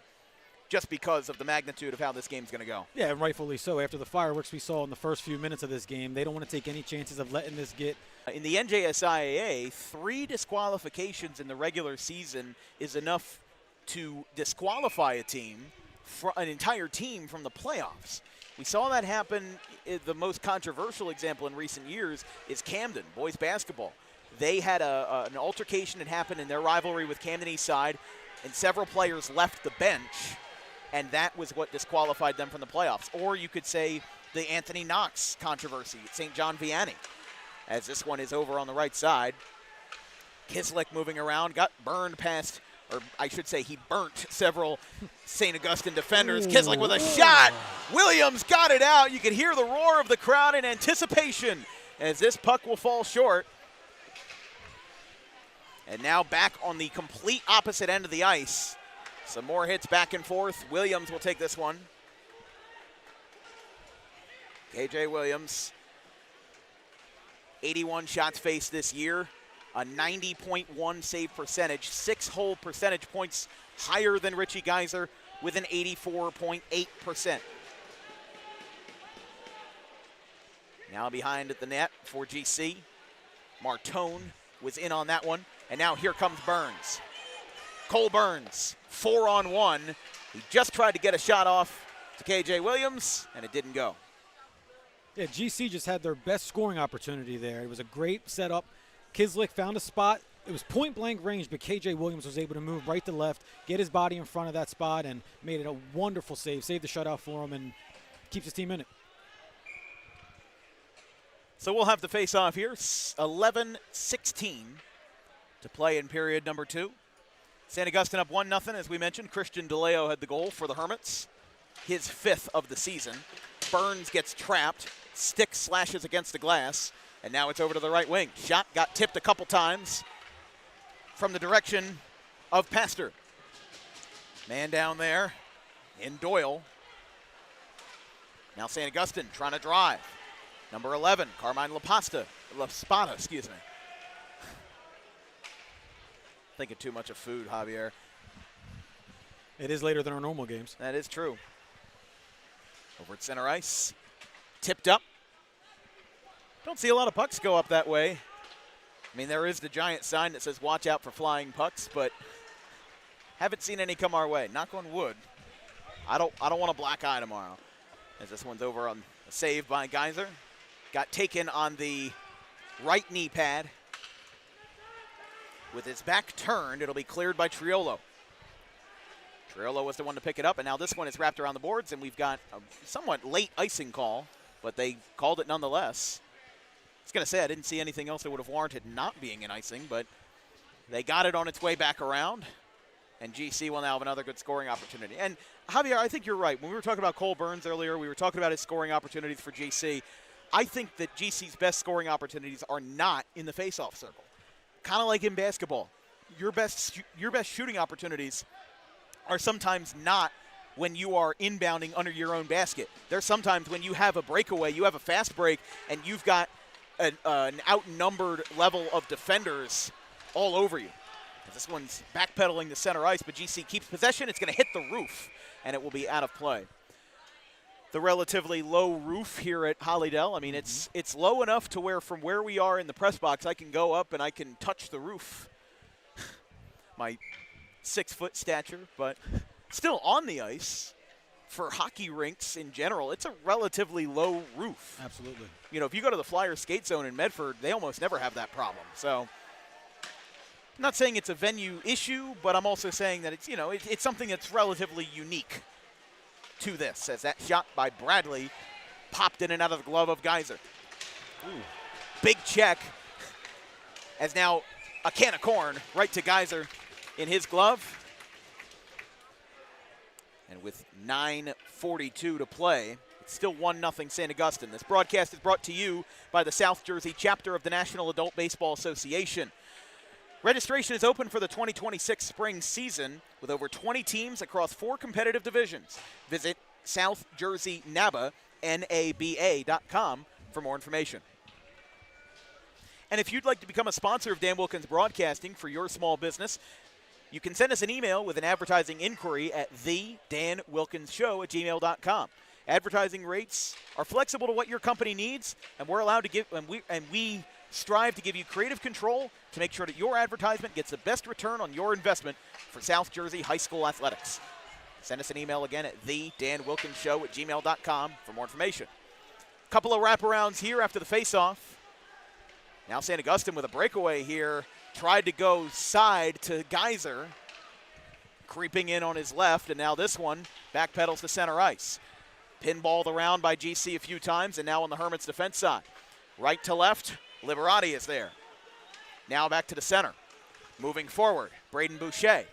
just because of the magnitude of how this game's going to go. Yeah, and rightfully so. After the fireworks we saw in the first few minutes of this game, they don't want to take any chances of letting this get. In the NJSIAA, 3 disqualifications in the regular season is enough to disqualify a team, an entire team, from the playoffs. We saw that happen. The most controversial example in recent years is Camden, boys basketball. They had an altercation that happened in their rivalry with Camden East Side, and several players left the bench, and that was what disqualified them from the playoffs. Or you could say the Anthony Knox controversy at St. John Vianney, as this one is over on the right side. Kislik moving around, got burned past, or I should say he burnt several St. Augustine defenders. Kislik with a shot. Williams got it out. You can hear the roar of the crowd in anticipation as this puck will fall short. And now back on the complete opposite end of the ice. Some more hits back and forth. Williams will take this one. KJ Williams, 81 shots faced this year, a 90.1 save percentage, 6 whole percentage points higher than Richie Geyser with an 84.8%. Now behind at the net for GC. Martone was in on that one. And now here comes Burns. Cole Burns, 4-on-1. He just tried to get a shot off to KJ Williams, and it didn't go. Yeah, GC just had their best scoring opportunity there. It was a great setup. Kislik found a spot. It was point-blank range, but KJ Williams was able to move right to left, get his body in front of that spot, and made it a wonderful save. Saved the shutout for him and keeps his team in it. So we'll have the face-off here. 11-16 to play in period number 2. St. Augustine up 1-0, as we mentioned. Christian DeLeo had the goal for the Hermits, his 5th of the season. Burns gets trapped, stick slashes against the glass, and now it's over to the right wing. Shot got tipped a couple times from the direction of Pastor. Man down there in Doyle. Now St. Augustine trying to drive. Number 11, Carmine Laspada, excuse me. Thinking too much of food, Javier. It is later than our normal games. That is true. Over at center ice. Tipped up. Don't see a lot of pucks go up that way. I mean, there is the giant sign that says watch out for flying pucks, but haven't seen any come our way. Knock on wood. I don't want a black eye tomorrow. As this one's over on a save by Geyser. Got taken on the right knee pad. With his back turned, it'll be cleared by Triolo. Triolo was the one to pick it up, and now this one is wrapped around the boards, and we've got a somewhat late icing call, but they called it nonetheless. I was going to say I didn't see anything else that would have warranted not being an icing, but they got it on its way back around, and GC will now have another good scoring opportunity. And Javier, I think you're right. When we were talking about Cole Burns earlier, we were talking about his scoring opportunities for GC. I think that GC's best scoring opportunities are not in the face-off circle. Kind of like in basketball. Your best shooting opportunities are sometimes not when you are inbounding under your own basket. There's sometimes when you have a breakaway, you have a fast break, and you've got an outnumbered level of defenders all over you. This one's backpedaling to center ice, but GC keeps possession. It's going to hit the roof, and it will be out of play. The relatively low roof here at Hollydale. I mean, it's low enough to where from where we are in the press box, I can go up and I can touch the roof. My 6-foot stature, but still on the ice for hockey rinks in general, it's a relatively low roof. Absolutely. You know, if you go to the Flyer skate zone in Medford, they almost never have that problem. So I'm not saying it's a venue issue, but I'm also saying that it's, you know, it's something that's relatively unique to this, as that shot by Bradley popped in and out of the glove of Geyser. Ooh. Big check, as now a can of corn right to Geyser in his glove. And with 9:42 to play, it's still 1-0 St. Augustine. This broadcast is brought to you by the South Jersey chapter of the National Adult Baseball Association. Registration is open for the 2026 spring season with over 20 teams across 4 competitive divisions. Visit SouthJerseyNABA.com for more information. And if you'd like to become a sponsor of Dan Wilkins Broadcasting for your small business, you can send us an email with an advertising inquiry at thedanwilkinsshow@gmail.com. Advertising rates are flexible to what your company needs, and we're allowed to give, and we strive to give you creative control to make sure that your advertisement gets the best return on your investment for South Jersey high school athletics. Send us an email again at thedanwilkinsshow@gmail.com for more information. A couple of wraparounds here after the face-off. Now St. Augustine with a breakaway here. Tried to go side to Geyser. Creeping in on his left, and now this one backpedals to center ice. Pinballed around by GC a few times, and now on the Hermits defense side. Right to left, Liberati is there. Now back to the center. Moving forward, Braden Boucher.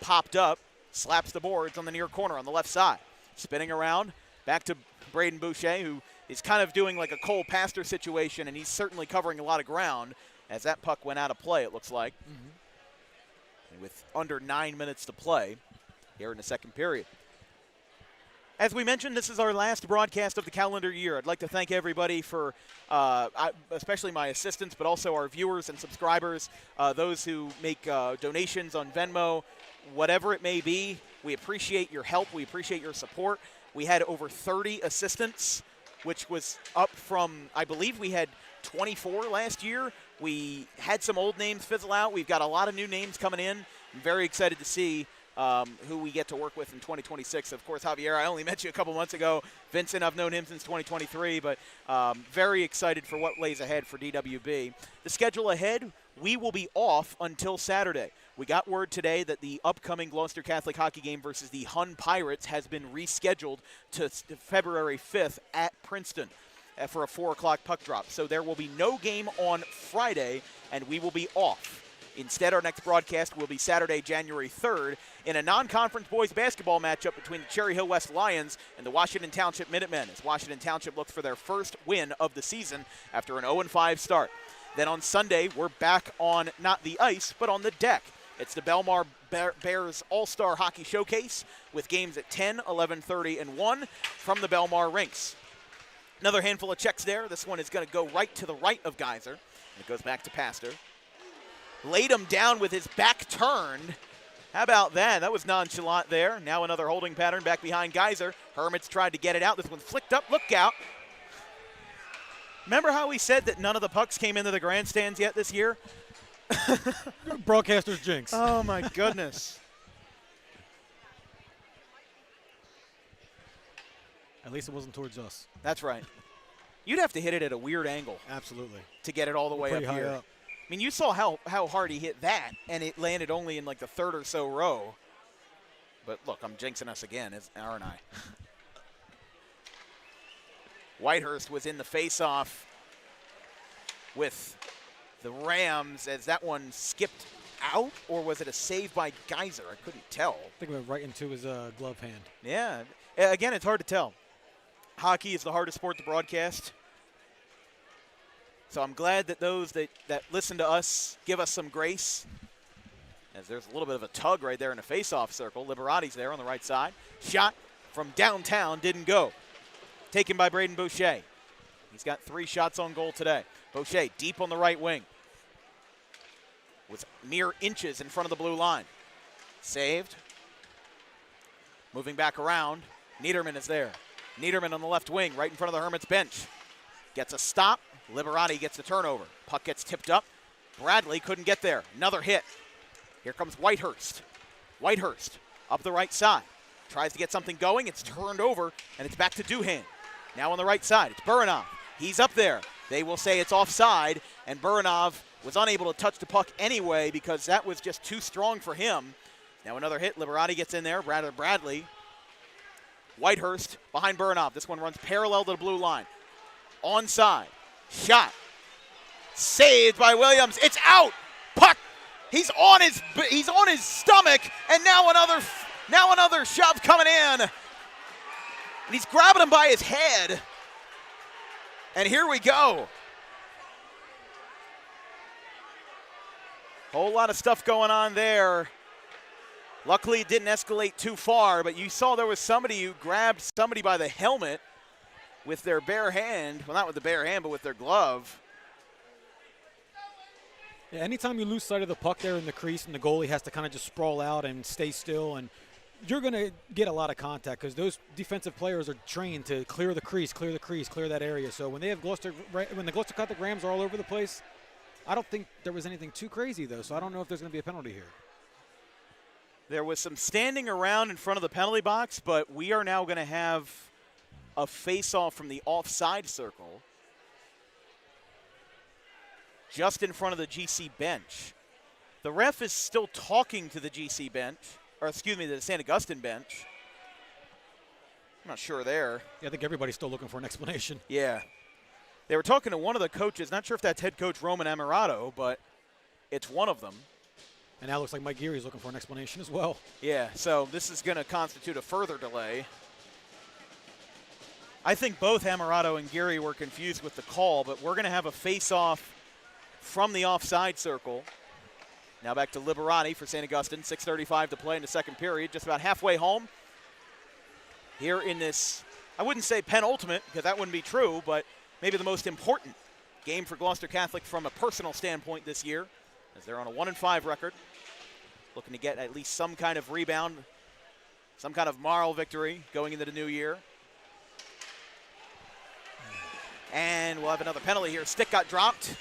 Popped up, slaps the boards on the near corner on the left side. Spinning around, back to Braden Boucher, who is kind of doing like a Cole Pastor situation, and he's certainly covering a lot of ground. as that puck went out of play, it looks like. And with under 9 minutes to play here in the second period. As we mentioned, this is our last broadcast of the calendar year. I'd like to thank everybody for, especially my assistants, but also our viewers and subscribers, those who make donations on Venmo, whatever it may be. We appreciate your help. We appreciate your support. We had over 30 assistants, which was up from, I believe we had 24 last year. We had some old names fizzle out. We've got a lot of new names coming in. I'm very excited to see who we get to work with in 2026. Of course, Javier, I only met you a couple months ago. Vincent, I've known him since 2023, but very excited for what lays ahead for DWB. The schedule ahead, we will be off until Saturday. We got word today that the upcoming Gloucester Catholic hockey game versus the Hun Pirates has been rescheduled to February 5th at Princeton for a 4 o'clock puck drop. So there will be no game on Friday, and we will be off. Instead, our next broadcast will be Saturday, January 3rd, in a non-conference boys basketball matchup between the Cherry Hill West Lions and the Washington Township Minutemen, as Washington Township looks for their first win of the season after an 0-5 start. Then on Sunday, we're back on not the ice, but on the deck. It's the Belmar Bears All-Star Hockey Showcase with games at 10, 11:30, and 1 from the Belmar rinks. Another handful of checks there. This one is going to go right to the right of Geyser. It goes back to Pastor. Laid him down with his back turned. How about that? That was nonchalant there. Now another holding pattern back behind Geyser. Hermits tried to get it out. This one flicked up. Look out. Remember how we said that none of the pucks came into the grandstands yet this year? Broadcaster's jinx. Oh, my goodness. At least it wasn't towards us. That's right. You'd have to hit it at a weird angle. Absolutely. To get it all the way Pretty up high here. up. I mean, you saw how hard he hit that, and it landed only in like the third or so row. But look, I'm jinxing us again, aren't I? Whitehurst was in the face-off with the Rams as that one skipped out, or was it a save by Geyser? I couldn't tell. I think it went right into his glove hand. Yeah. Again, it's hard to tell. Hockey is the hardest sport to broadcast. So I'm glad that those that listen to us give us some grace, as there's a little bit of a tug right there in the face-off circle. Liberati's there on the right side. Shot from downtown didn't go. Taken by Braden Boucher. He's got 3 shots on goal today. Boucher deep on the right wing. Was mere inches in front of the blue line. Saved. Moving back around. Niederman is there. Niederman on the left wing, right in front of the Hermits bench. Gets a stop. Liberati gets the turnover. Puck gets tipped up. Bradley couldn't get there. Another hit. Here comes Whitehurst. Whitehurst up the right side. Tries to get something going. It's turned over, and it's back to Duhan. Now on the right side, it's Burinov. He's up there. They will say it's offside, and Burinov was unable to touch the puck anyway because that was just too strong for him. Now another hit. Liberati gets in there. Bradley. Whitehurst behind Burinov. This one runs parallel to the blue line. Onside. Shot. Saved by Williams. It's out. Puck. He's on his stomach, and now another shove coming in. And he's grabbing him by his head. And here we go. Whole lot of stuff going on there. Luckily, it didn't escalate too far, but you saw there was somebody who grabbed somebody by the helmet with their bare hand. Well, not with the bare hand, but with their glove. Yeah, anytime you lose sight of the puck there in the crease and the goalie has to kind of just sprawl out and stay still, and you're going to get a lot of contact because those defensive players are trained to clear the crease, clear that area. So when they have when the Gloucester Catholic Rams are all over the place, I don't think there was anything too crazy, though, so I don't know if there's going to be a penalty here. There was some standing around in front of the penalty box, but we are now going to have a face-off from the offside circle just in front of the GC bench. The ref is still talking to the GC bench, or excuse me, the St. Augustine bench. I'm not sure there. Yeah, I think everybody's still looking for an explanation. Yeah. They were talking to one of the coaches. Not sure if that's head coach Roman Amarato, but it's one of them. And now it looks like Mike Geary is looking for an explanation as well. Yeah, so this is going to constitute a further delay. I think both Amarato and Geary were confused with the call, but we're going to have a face-off from the offside circle. Now back to Liberati for St. Augustine. 6:35 to play in the second period. Just about halfway home here in this, I wouldn't say penultimate because that wouldn't be true, but maybe the most important game for Gloucester Catholic from a personal standpoint this year, as they're on a 1-5 record, looking to get at least some kind of rebound, some kind of moral victory going into the new year. And we'll have another penalty here. Stick got dropped.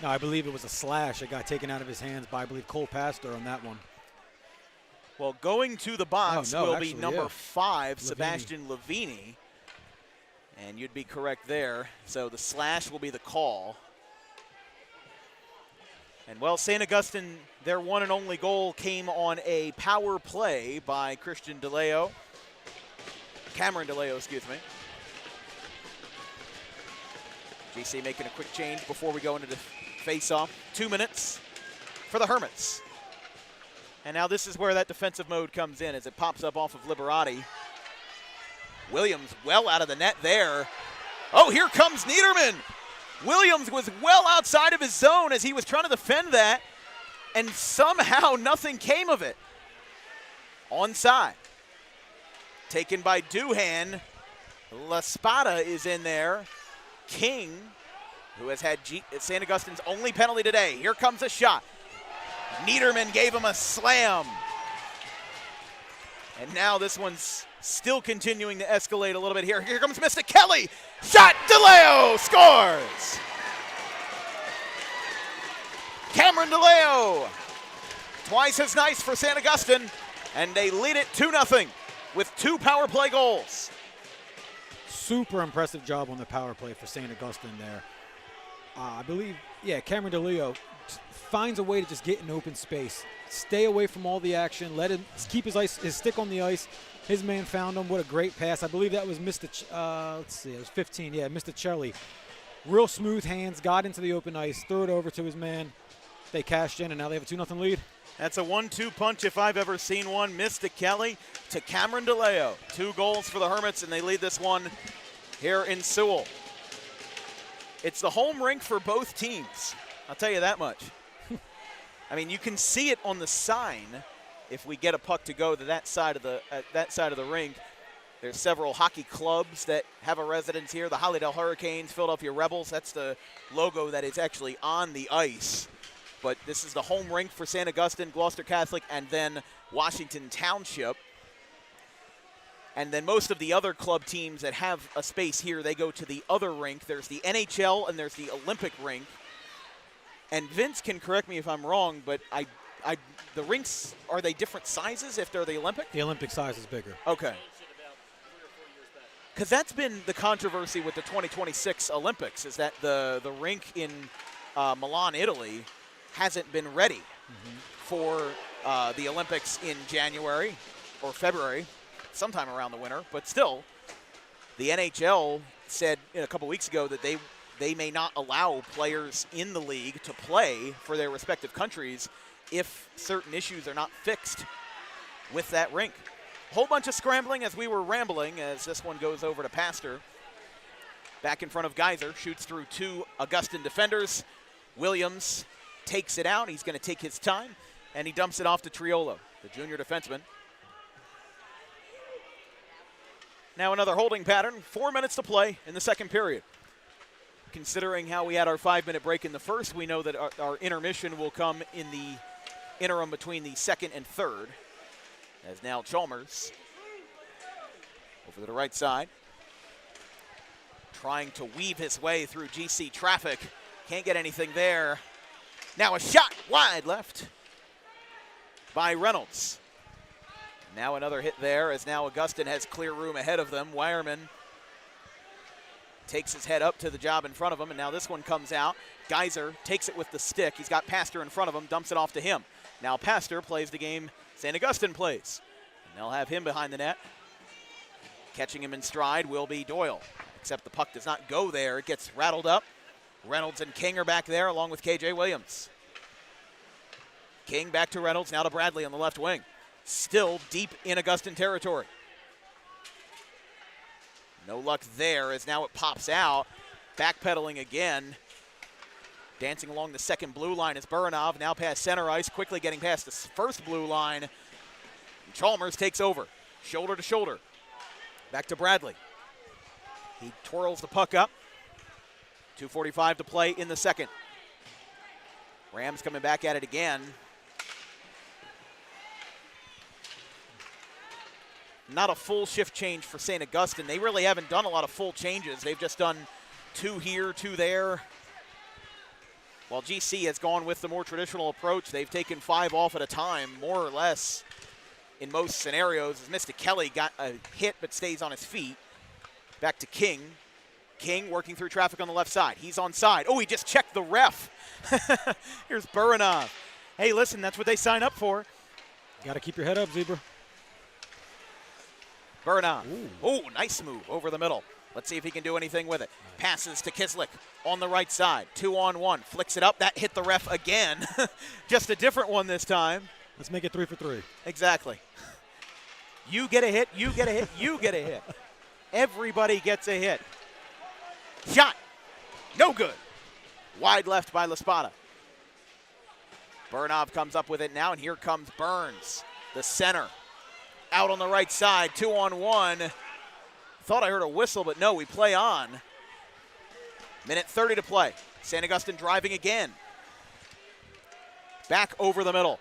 No, I believe it was a slash. It got taken out of his hands by, I believe, Cole Pastor on that one. Well, going to the box will be number 5, Lavini. Sebastian Lavini. And you'd be correct there. So the slash will be the call. And, well, St. Augustine, their one and only goal came on a power play by Cameron DeLeo, excuse me. GC making a quick change before we go into the face-off. 2 minutes for the Hermits. And now this is where that defensive mode comes in as it pops up off of Liberati. Williams well out of the net there. Oh, here comes Niederman. Williams was well outside of his zone as he was trying to defend that, and somehow nothing came of it. Onside. Taken by Duhan. La Spada is in there. King, who has had St. Augustine's only penalty today. Here comes a shot. Niederman gave him a slam. And now this one's still continuing to escalate a little bit here. Here comes Mr. Kelly. Shot, DeLeo scores. Cameron DeLeo, twice as nice for St. Augustine, and they lead it 2-0 with 2 power play goals. Super impressive job on the power play for St. Augustine there. I believe, Cameron DeLeo finds a way to just get in open space, stay away from all the action, let him keep his stick on the ice. His man found him. What a great pass. I believe that was Mr. It was 15. Yeah, Mr. Cherly. Real smooth hands, got into the open ice, threw it over to his man. They cashed in, and now they have a 2-0 lead. That's a 1-2 punch if I've ever seen one. Mr. Kelly to Cameron DeLeo. 2 goals for the Hermits, and they lead this one here in Sewell. It's the home rink for both teams. I'll tell you that much. I mean, you can see it on the sign if we get a puck to go to that side of the rink. There's several hockey clubs that have a residence here. The Hollydale Hurricanes, Philadelphia Rebels. That's the logo that is actually on the ice. But this is the home rink for St. Augustine, Gloucester Catholic, and then Washington Township. And then most of the other club teams that have a space here, they go to the other rink. There's the NHL and there's the Olympic rink. And Vince can correct me if I'm wrong, but the rinks, are they different sizes if they're the Olympic? The Olympic size is bigger. Okay. Because that's been the controversy with the 2026 Olympics, is that the rink in Milan, Italy, hasn't been ready for the Olympics in January or February, sometime around the winter. But still, the NHL said a couple weeks ago that they may not allow players in the league to play for their respective countries if certain issues are not fixed with that rink. A whole bunch of scrambling as we were rambling as this one goes over to Pastor. Back in front of Geyser, shoots through 2 Augustine defenders. Williams takes it out. He's going to take his time, and he dumps it off to Triolo, the junior defenseman. Now another holding pattern. 4 minutes to play in the second period. Considering how we had our 5-minute break in the first, we know that our intermission will come in the interim between the second and third. As now Chalmers over to the right side, trying to weave his way through GC traffic. Can't get anything there. Now a shot wide left by Reynolds. Now another hit there as now Augustine has clear room ahead of them. Wireman takes his head up to the job in front of him, and now this one comes out. Geyser takes it with the stick. He's got Pastor in front of him, dumps it off to him. Now Pastor plays the game St. Augustine plays. And they'll have him behind the net. Catching him in stride will be Doyle, except the puck does not go there. It gets rattled up. Reynolds and King are back there along with KJ Williams. King back to Reynolds, now to Bradley on the left wing. Still deep in Augustine territory. No luck there as now it pops out. Backpedaling again. Dancing along the second blue line is Burinov, now past center ice, quickly getting past the first blue line. And Chalmers takes over, shoulder to shoulder. Back to Bradley. He twirls the puck up. 2:45 to play in the second. Rams coming back at it again. Not a full shift change for St. Augustine. They really haven't done a lot of full changes. They've just done 2 here, 2 there. While GC has gone with the more traditional approach, they've taken 5 off at a time, more or less, in most scenarios. As Mr. Kelly got a hit but stays on his feet. Back to King. King working through traffic on the left side. He's on side. Oh, he just checked the ref. Here's Burinov. Hey, listen, that's what they sign up for. Got to keep your head up, Zebra. Burinov. Oh, nice move over the middle. Let's see if he can do anything with it. Passes to Kislik on the right side. 2-on-1. Flicks it up. That hit the ref again. Just a different one this time. Let's make it 3 for 3. Exactly. You get a hit, you get a hit, you get a hit. Everybody gets a hit. Shot. No good. Wide left by LaSpada. Burinov comes up with it now, and here comes Burns, the center. Out on the right side, 2-on-1. Thought I heard a whistle, but no, we play on. Minute 30 to play. St. Augustine driving again. Back over the middle.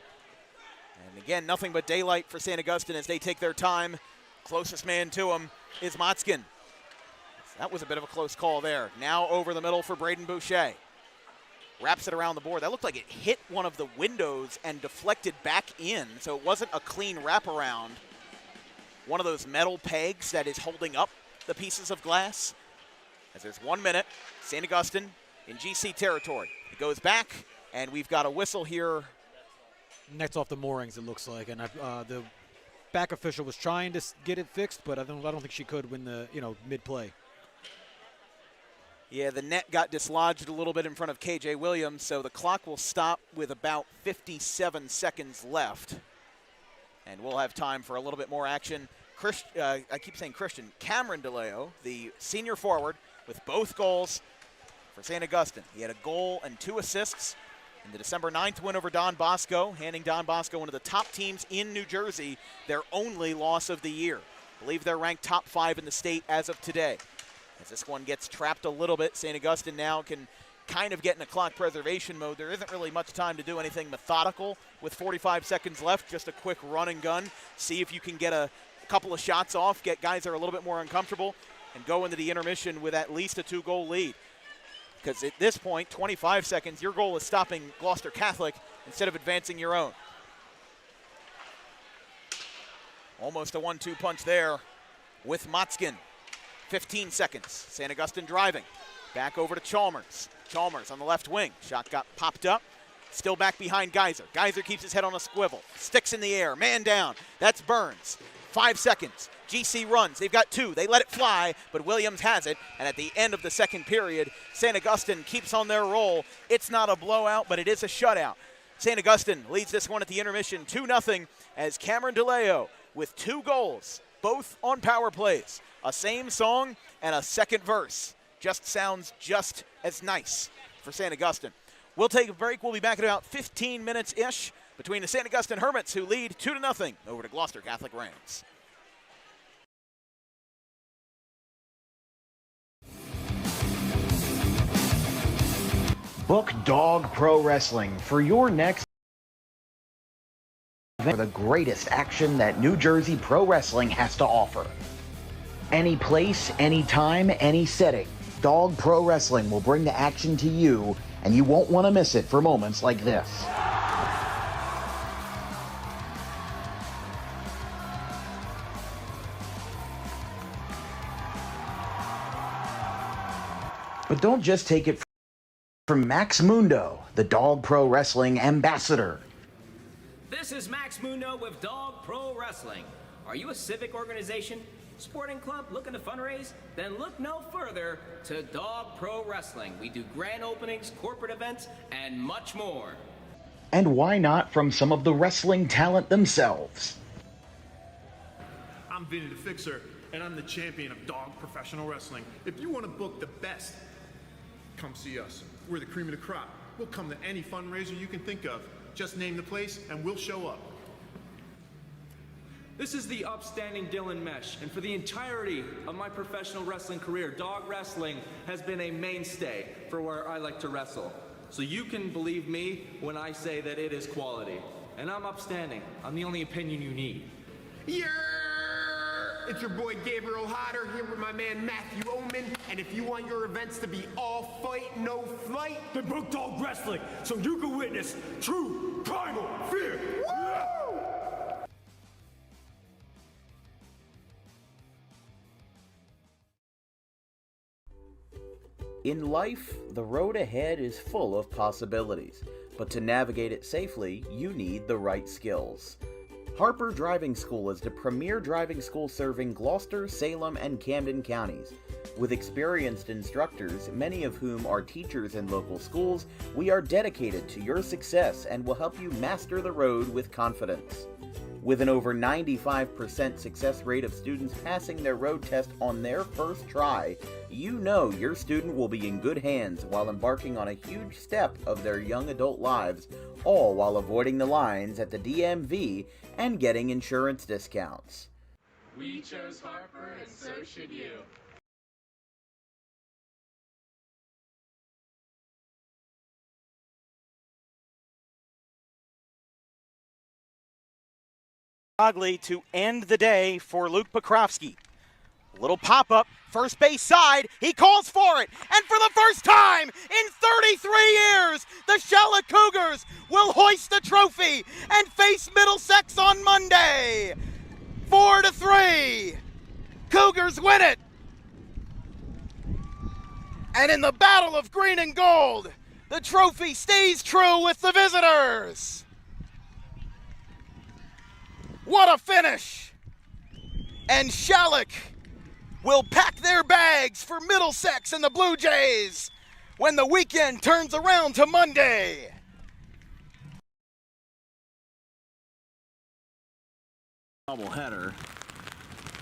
And again, nothing but daylight for St. Augustine as they take their time. Closest man to him is Motzkin. That was a bit of a close call there. Now over the middle for Braden Boucher. Wraps it around the board. That looked like it hit one of the windows and deflected back in, so it wasn't a clean wraparound. One of those metal pegs that is holding up the pieces of glass. As there's 1 minute, St. Augustine in GC territory. It goes back, and we've got a whistle here. Net's off the moorings, it looks like, and the back official was trying to get it fixed, but I don't think she could when the mid-play. Yeah, the net got dislodged a little bit in front of KJ Williams, so the clock will stop with about 57 seconds left. And we'll have time for a little bit more action. I keep saying Christian. Cameron DeLeo, the senior forward, with both goals for St. Augustine. He had a goal and 2 assists in the December 9th win over Don Bosco, handing Don Bosco one of the top teams in New Jersey their only loss of the year. I believe they're ranked top 5 in the state as of today. As this one gets trapped a little bit, St. Augustine now can kind of get in a clock preservation mode. There isn't really much time to do anything methodical with 45 seconds left. Just a quick run and gun. See if you can get a couple of shots off, get guys that are a little bit more uncomfortable, and go into the intermission with at least a 2-goal lead. Because at this point, 25 seconds, your goal is stopping Gloucester Catholic instead of advancing your own. Almost a 1-2 punch there with Motzkin. 15 seconds. St. Augustine driving. Back over to Chalmers. Chalmers on the left wing. Shot got popped up. Still back behind Geyser. Geyser keeps his head on a swivel. Sticks in the air. Man down. That's Burns. 5 seconds. GC runs. They've got 2. They let it fly, but Williams has it. And at the end of the second period, St. Augustine keeps on their roll. It's not a blowout, but it is a shutout. St. Augustine leads this one at the intermission 2-0 as Cameron DeLeo with 2 goals, both on power plays. A same song and a second verse. Just sounds just as nice for St. Augustine. We'll take a break. We'll be back in about 15 minutes-ish between the St. Augustine Hermits, who lead 2-0 over to Gloucester Catholic Rams. Book Dog Pro Wrestling for your next event, for the greatest action that New Jersey Pro Wrestling has to offer. Any place, any time, any setting, Dog Pro Wrestling will bring the action to you, and you won't want to miss it for moments like this. But don't just take it from Max Mundo, the Dog Pro Wrestling ambassador. This is Max Mundo with Dog Pro Wrestling. Are you a civic organization, sporting club looking to fundraise? Then look no further to Dog Pro Wrestling. We do grand openings, corporate events, and much more. And why not from some of the wrestling talent themselves? I'm Vinny the Fixer, and I'm the champion of Dog Professional Wrestling. If you want to book the best, come see us. We're the cream of the crop. We'll come to any fundraiser you can think of. Just name the place and we'll show up. This is the upstanding Dylan Mesh, and for the entirety of my professional wrestling career, dog wrestling has been a mainstay for where I like to wrestle. So you can believe me when I say that it is quality. And I'm upstanding. I'm the only opinion you need. Yeah! It's your boy Gabriel Hodder here with my man Matthew Oman, and if you want your events to be all fight, no flight, Then book Dog Wrestling so you can witness true primal fear. woo! In life, the road ahead is full of possibilities, but to navigate it safely, you need the right skills. Harper Driving School is the premier driving school serving Gloucester, Salem, and Camden counties. With experienced instructors, many of whom are teachers in local schools, we are dedicated to your success and will help you master the road with confidence. With an over 95% success rate of students passing their road test on their first try, you know your student will be in good hands while embarking on a huge step of their young adult lives, all while avoiding the lines at the DMV and getting insurance discounts. We chose Harper, and so should you. Ogley to end the day for Luke Pokrovsky. Little pop-up, first base side, he calls for it, and for the first time in 33 years, the Charlotte Cougars will hoist the trophy and face Middlesex on Monday. 4-3, Cougars win it. And in the battle of green and gold, the trophy stays true with the visitors. What a finish! And Shalleck will pack their bags for Middlesex and the Blue Jays when the weekend turns around to Monday. Doubleheader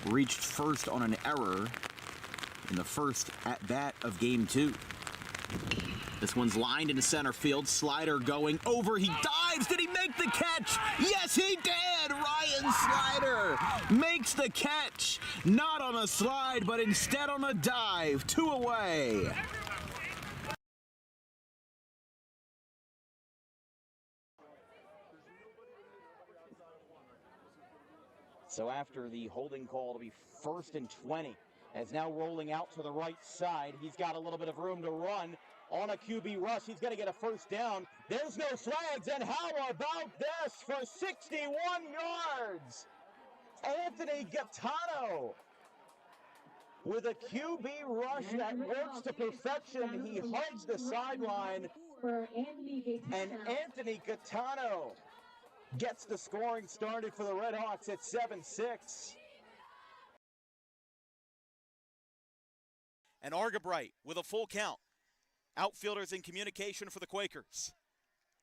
reached first on an error in the first at-bat of Game 2. This one's lined into center field. Slider going over. He dives. Did he make the catch? Yes, he did. Ryan Slider makes the catch. Not on a slide, but instead on a dive. 2 away. So after the holding call to be 1st and 20, as now rolling out to the right side, he's got a little bit of room to run. On a QB rush, he's going to get a first down. There's no flags, and how about this for 61 yards? Anthony Gaetano with a QB rush that works to perfection. He hugs the sideline, and Anthony Gaetano gets the scoring started for the Red Hawks at 7-6. And Argabright with a full count. Outfielders in communication for the Quakers.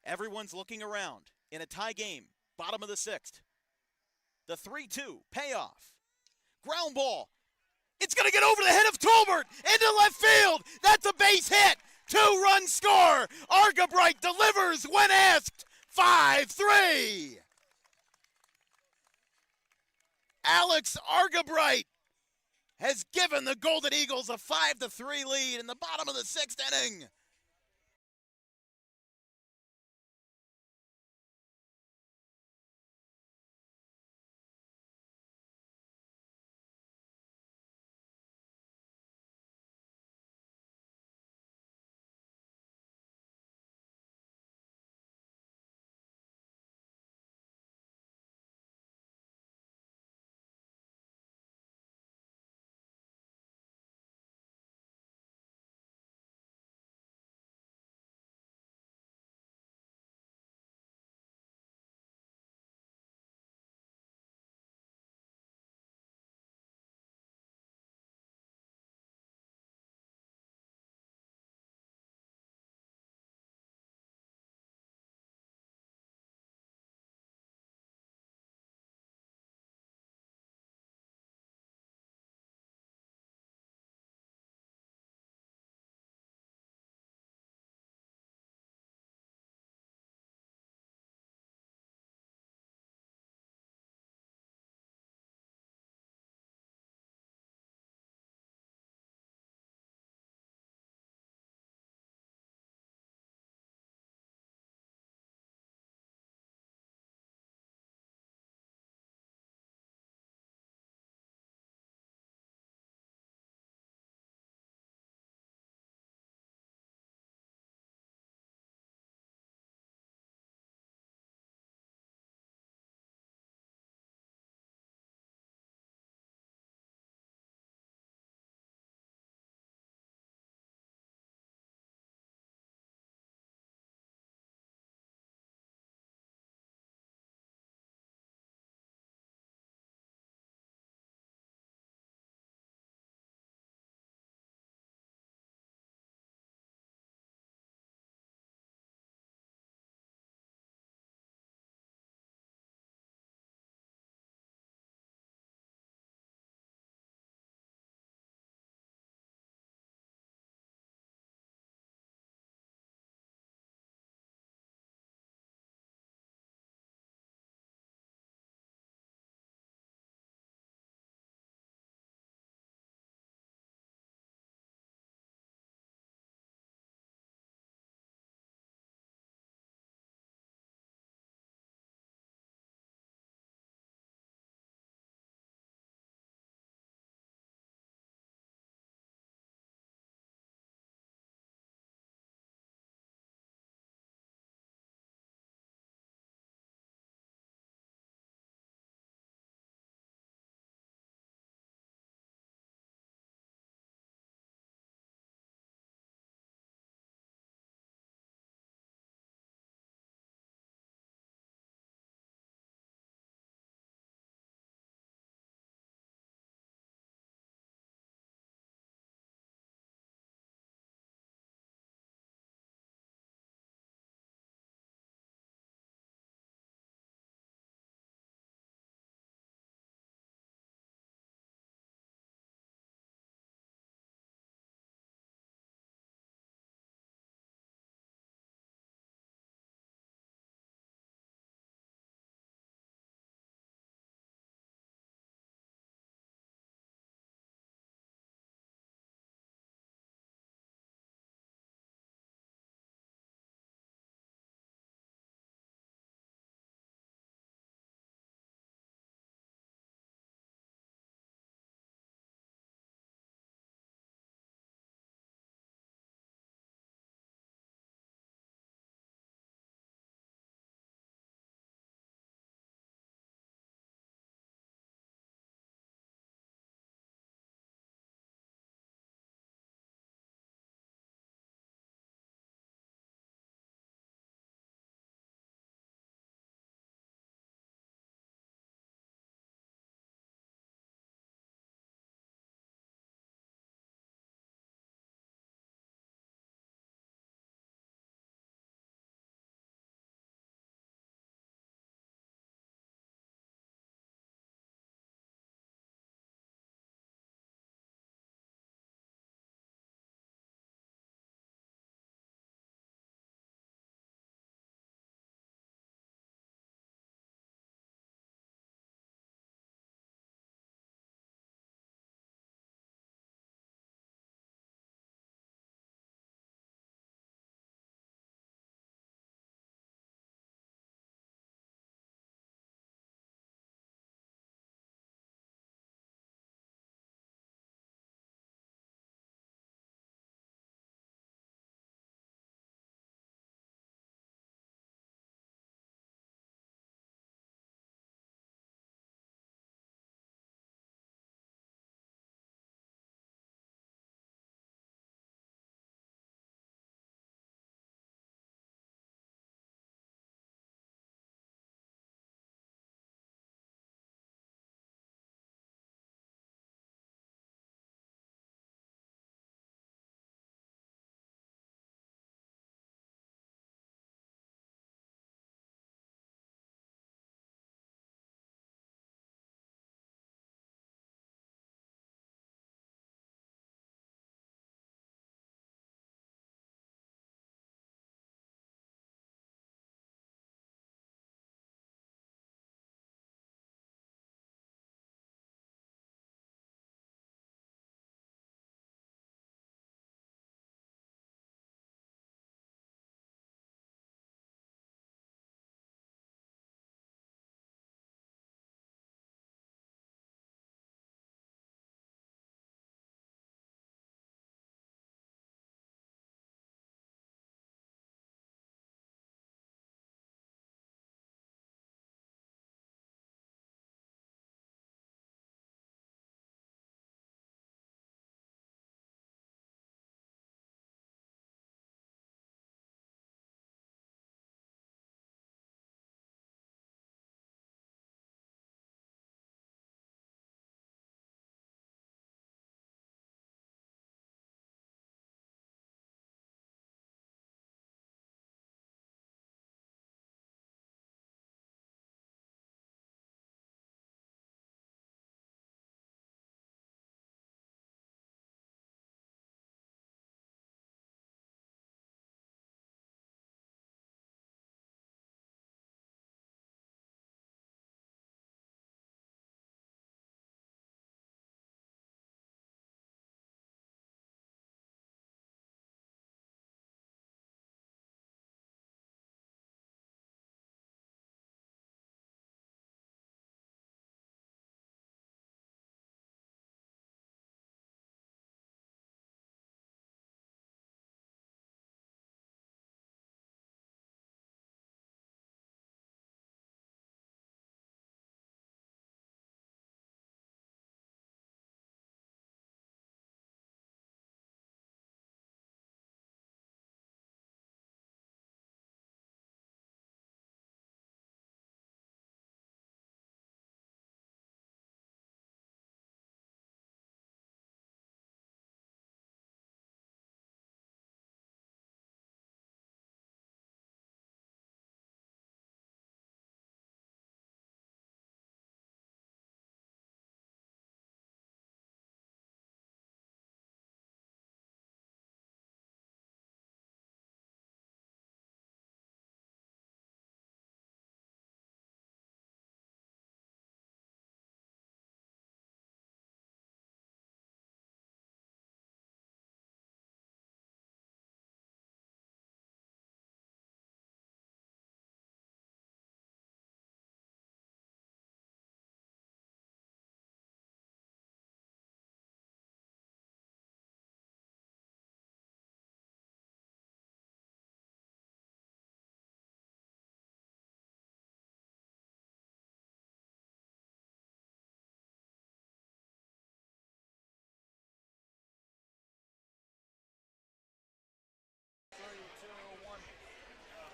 Everyone's looking around in a tie game, bottom of the 6th. The 3-2 payoff. Ground ball. It's going to get over the head of Tolbert into left field. That's a base hit. 2-run score. Argabright delivers when asked. 5-3. Alex Argabright has given the Golden Eagles a 5-3 lead in the bottom of the 6th inning.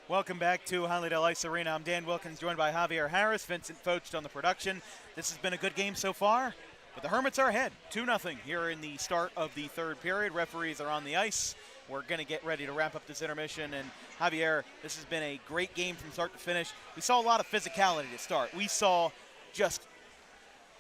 Welcome back to Holydale Ice Arena. I'm Dan Wilkins, joined by Javier Harris, Vincent Focht on the production. This has been a good game so far, but the Hermits are ahead, 2-0 here in the start of the third period. Referees are on the ice. We're going to get ready to wrap up this intermission. And Javier, this has been a great game from start to finish. We saw a lot of physicality to start. We saw just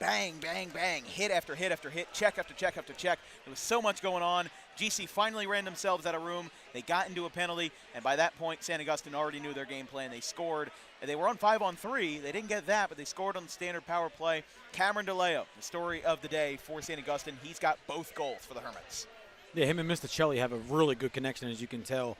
bang, bang, bang, hit after hit after hit, check after check after check. There was so much going on. GC finally ran themselves out of room. They got into a penalty, and by that point, St. Augustine already knew their game plan. They scored, and they were on 5-on-3. They didn't get that, but they scored on the standard power play. Cameron DeLeo, the story of the day for St. Augustine. He's got both goals for the Hermits. Yeah, him and Mr. Chelly have a really good connection, as you can tell.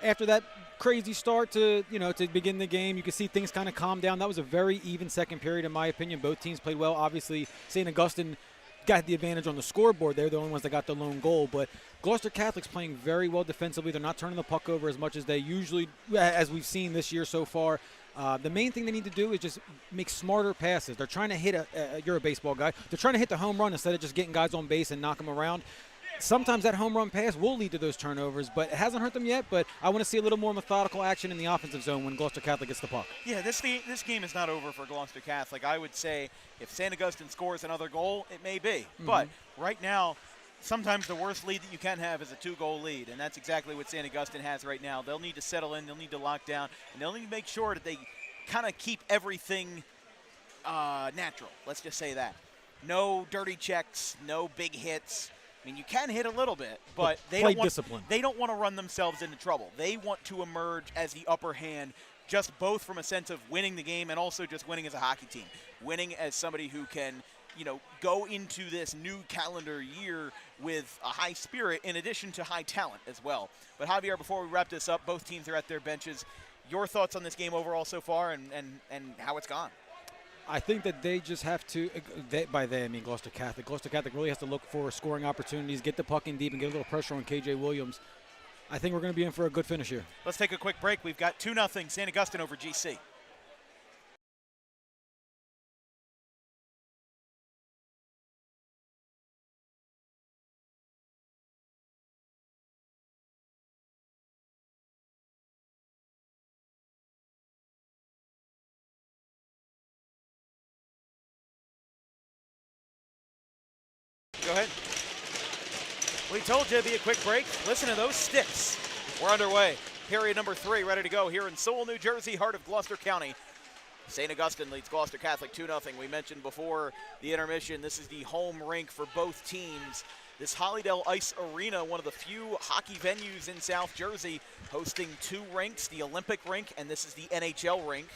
After that crazy start to begin the game, you can see things kind of calm down. That was a very even second period, in my opinion. Both teams played well. Obviously, St. Augustine got the advantage on the scoreboard. They're the only ones that got the lone goal. But Gloucester Catholic's playing very well defensively. They're not turning the puck over as much as they usually, as we've seen this year so far. The main thing they need to do is just make smarter passes. They're trying to hit you're a baseball guy. They're trying to hit the home run instead of just getting guys on base and knock them around. Sometimes that home run pass will lead to those turnovers, but it hasn't hurt them yet. But I want to see a little more methodical action in the offensive zone when Gloucester Catholic gets the puck. Yeah, this game is not over for Gloucester Catholic. I would say if St. Augustine scores another goal, it may be. Mm-hmm. But right now, sometimes the worst lead that you can have is a 2-goal lead, and that's exactly what St. Augustine has right now. They'll need to settle in, they'll need to lock down, and they'll need to make sure that they kind of keep everything natural. Let's just say that. No dirty checks, no big hits. I mean, you can hit a little bit, but they don't want to run themselves into trouble. They want to emerge as the upper hand, just both from a sense of winning the game and also just winning as a hockey team, winning as somebody who can, go into this new calendar year with a high spirit in addition to high talent as well. But Javier, before we wrap this up, both teams are at their benches. Your thoughts on this game overall so far and how it's gone? I think that they just have to, by they I mean Gloucester Catholic. Gloucester Catholic really has to look for scoring opportunities, get the puck in deep, and get a little pressure on KJ Williams. I think we're going to be in for a good finish here. Let's take a quick break. We've got 2-0 St. Augustine over GC. Go ahead. We told you it'd be a quick break. Listen to those sticks. We're underway. Period number 3, ready to go here in Sewell, New Jersey, heart of Gloucester County. St. Augustine leads Gloucester Catholic 2-0. We mentioned before the intermission, this is the home rink for both teams. This Holydale Ice Arena, one of the few hockey venues in South Jersey, hosting 2 rinks, the Olympic rink, and this is the NHL rink.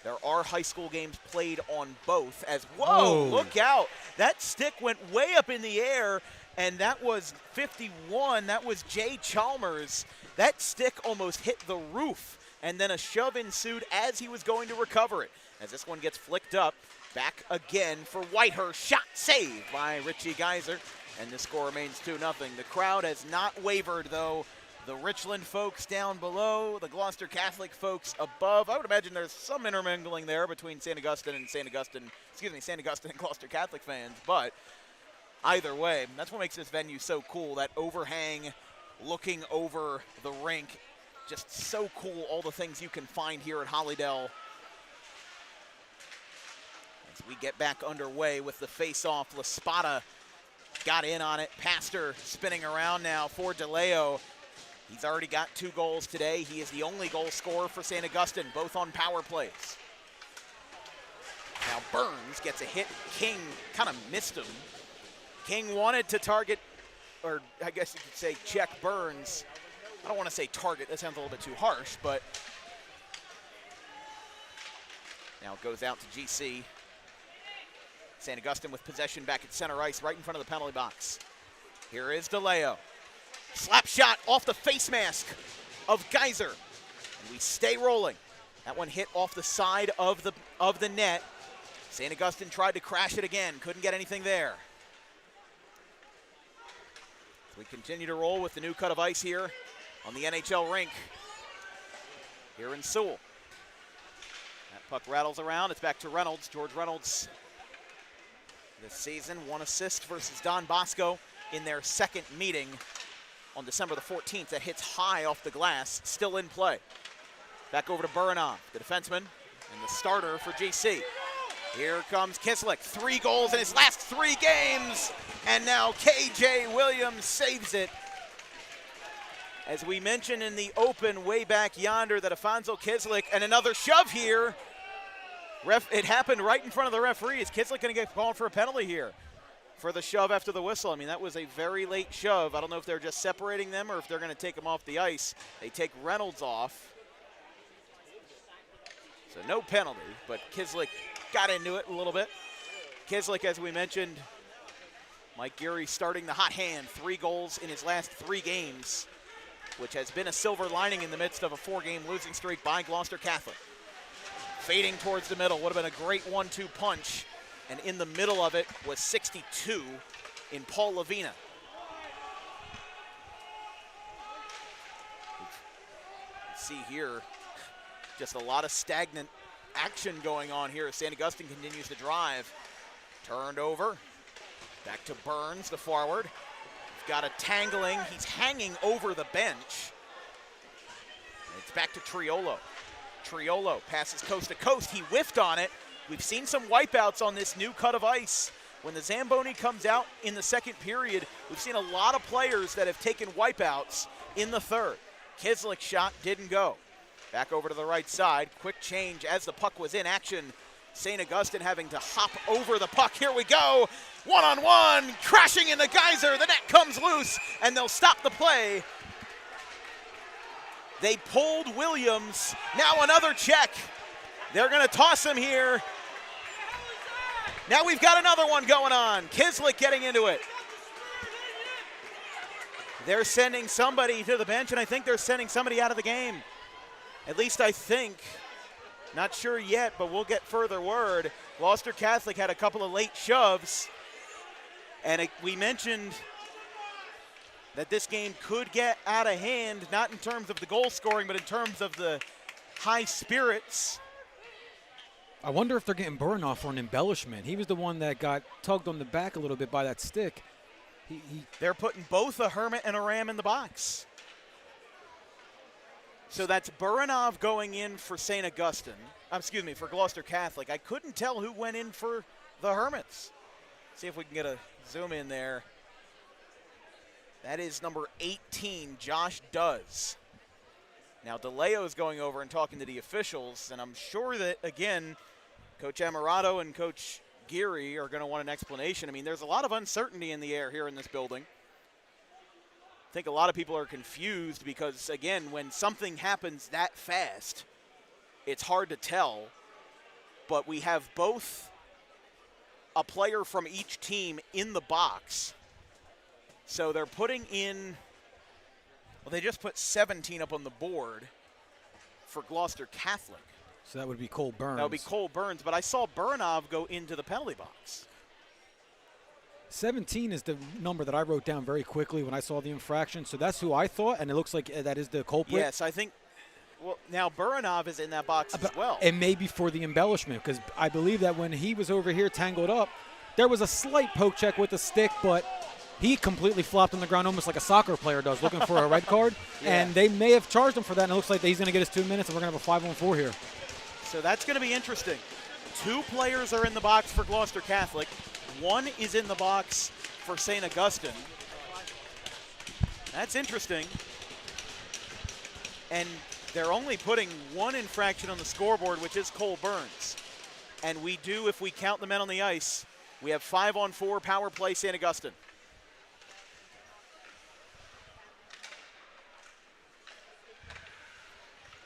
There are high school games played on both as, whoa, look out. That stick went way up in the air, and that was 51. That was Jay Chalmers. That stick almost hit the roof, and then a shove ensued as he was going to recover it. As this one gets flicked up, back again for Whitehurst. Shot saved by Richie Geiser, and the score remains 2-0. The crowd has not wavered, though. The Richland folks down below, the Gloucester Catholic folks above. I would imagine there's some intermingling there between St. Augustine and Gloucester Catholic fans. But either way, that's what makes this venue so cool, that overhang looking over the rink. Just so cool, all the things you can find here at Holydale. As we get back underway with the face-off, La Spada got in on it. Pastor spinning around now for DeLeo. He's already got 2 goals today. He is the only goal scorer for St. Augustine, both on power plays. Now Burns gets a hit. King kind of missed him. King wanted to target, or I guess you could say check Burns. I don't want to say target. That sounds a little bit too harsh, but now it goes out to GC. St. Augustine with possession back at center ice, right in front of the penalty box. Here is DeLeo. Slap shot off the face mask of Geiser. And we stay rolling. That one hit off the side of the net. St. Augustine tried to crash it again. Couldn't get anything there. We continue to roll with the new cut of ice here on the NHL rink here in Sewell. That puck rattles around. It's back to Reynolds. George Reynolds this season, 1 assist versus Don Bosco in their second meeting. on December the 14th that hits high off the glass, still in play. Back over to Burinov, the defenseman and the starter for GC. Here comes Kislik, 3 goals in his last 3 games, and now KJ Williams saves it. As we mentioned in the open way back yonder, that Afonso Kislik, and another shove here. It happened right in front of the referee. Is Kislik going to get called for a penalty here for the shove after the whistle? I mean, that was a very late shove. I don't know if they're just separating them or if they're going to take them off the ice. They take Reynolds off. So no penalty, but Kislik got into it a little bit. Kislik, as we mentioned, Mike Geary starting the hot hand, 3 goals in his last 3 games, which has been a silver lining in the midst of a 4-game losing streak by Gloucester Catholic. Fading towards the middle, would have been a great 1-2 punch, and in the middle of it was 62 in Paul Lavina. See here, just a lot of stagnant action going on here as St. Augustine continues to drive. Turned over, back to Burns, the forward. Got a tangling, he's hanging over the bench. It's back to Triolo. Triolo passes coast to coast, he whiffed on it. We've seen some wipeouts on this new cut of ice. When the Zamboni comes out in the second period, we've seen a lot of players that have taken wipeouts in the third. Kislik's shot didn't go. Back over to the right side, quick change as the puck was in action. St. Augustine having to hop over the puck. Here we go, one-on-one, crashing in the geyser. The net comes loose, and they'll stop the play. They pulled Williams. Now another check. They're going to toss him here. Now we've got another one going on. Kislik getting into it. They're sending somebody to the bench, and I think they're sending somebody out of the game. At least I think. Not sure yet, but we'll get further word. Gloucester Catholic had a couple of late shoves, and we mentioned that this game could get out of hand, not in terms of the goal scoring, but in terms of the high spirits. I wonder if they're getting Burinov for an embellishment. He was the one that got tugged on the back a little bit by that stick. They're putting both a Hermit and a Ram in the box. So that's Burinov going in for St. Augustine. For Gloucester Catholic. I couldn't tell who went in for the Hermits. See if we can get a zoom in there. That is number 18, Josh Does. Now DeLeo is going over and talking to the officials, and I'm sure that, again, Coach Amarato and Coach Geary are going to want an explanation. I mean, there's a lot of uncertainty in the air here in this building. I think a lot of people are confused because, again, when something happens that fast, it's hard to tell. But we have both a player from each team in the box. So they're putting in, well, they just put 17 up on the board for Gloucester Catholic. So that would be Cole Burns. That would be Cole Burns, but I saw Burinov go into the penalty box. 17 is the number that I wrote down very quickly when I saw the infraction. So that's who I thought, and it looks like that is the culprit. Yes, I think, well, now Burinov is in that box as well. It may be for the embellishment, because I believe that when he was over here tangled up, there was a slight poke check with the stick, but he completely flopped on the ground almost like a soccer player does, looking for a red card. Yeah. And they may have charged him for that, and it looks like he's going to get his 2 minutes, and we're going to have a 5-on-4 here. So that's going to be interesting. 2 players are in the box for Gloucester Catholic. 1 is in the box for St. Augustine. That's interesting. And they're only putting 1 infraction on the scoreboard, which is Cole Burns. And we do, if we count the men on the ice, we have 5-on-4 power play St. Augustine.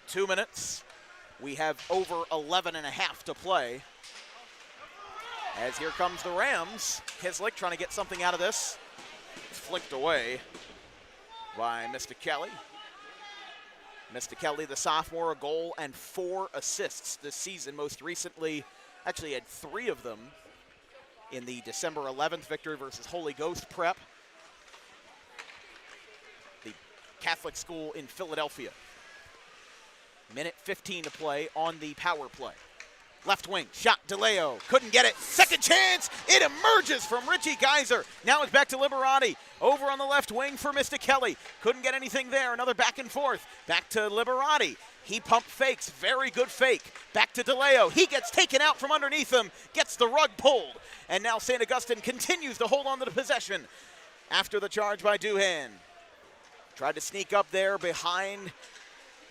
Two minutes. We have over 11 and a half to play. As here comes the Rams. Kislik trying to get something out of this. It's flicked away by Mr. Kelly. Mr. Kelly, the sophomore, a goal and 4 assists this season. Most recently, actually had 3 of them in the December 11th victory versus Holy Ghost Prep, the Catholic school in Philadelphia. Minute 15 to play on the power play. Left wing, shot, DeLeo, couldn't get it. Second chance, it emerges from Richie Geyser. Now it's back to Liberati. Over on the left wing for Mr. Kelly. Couldn't get anything there. Another back and forth. Back to Liberati. He pump fakes. Very good fake. Back to DeLeo. He gets taken out from underneath him. Gets the rug pulled. And now St. Augustine continues to hold on to the possession after the charge by Duhan. Tried to sneak up there behind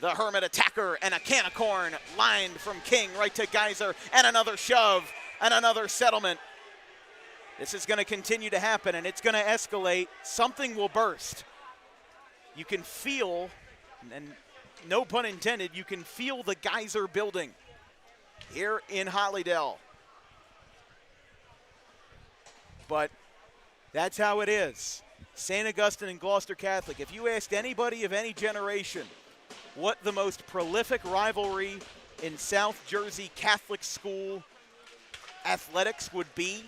the Hermit attacker, and a can of corn lined from King right to Geyser, and another shove and another settlement. This is going to continue to happen, and it's going to escalate. Something will burst. You can feel, and no pun intended, you can feel the Geyser building here in Hollydale. But that's how it is. St. Augustine and Gloucester Catholic. If you asked anybody of any generation what the most prolific rivalry in South Jersey Catholic school athletics would be,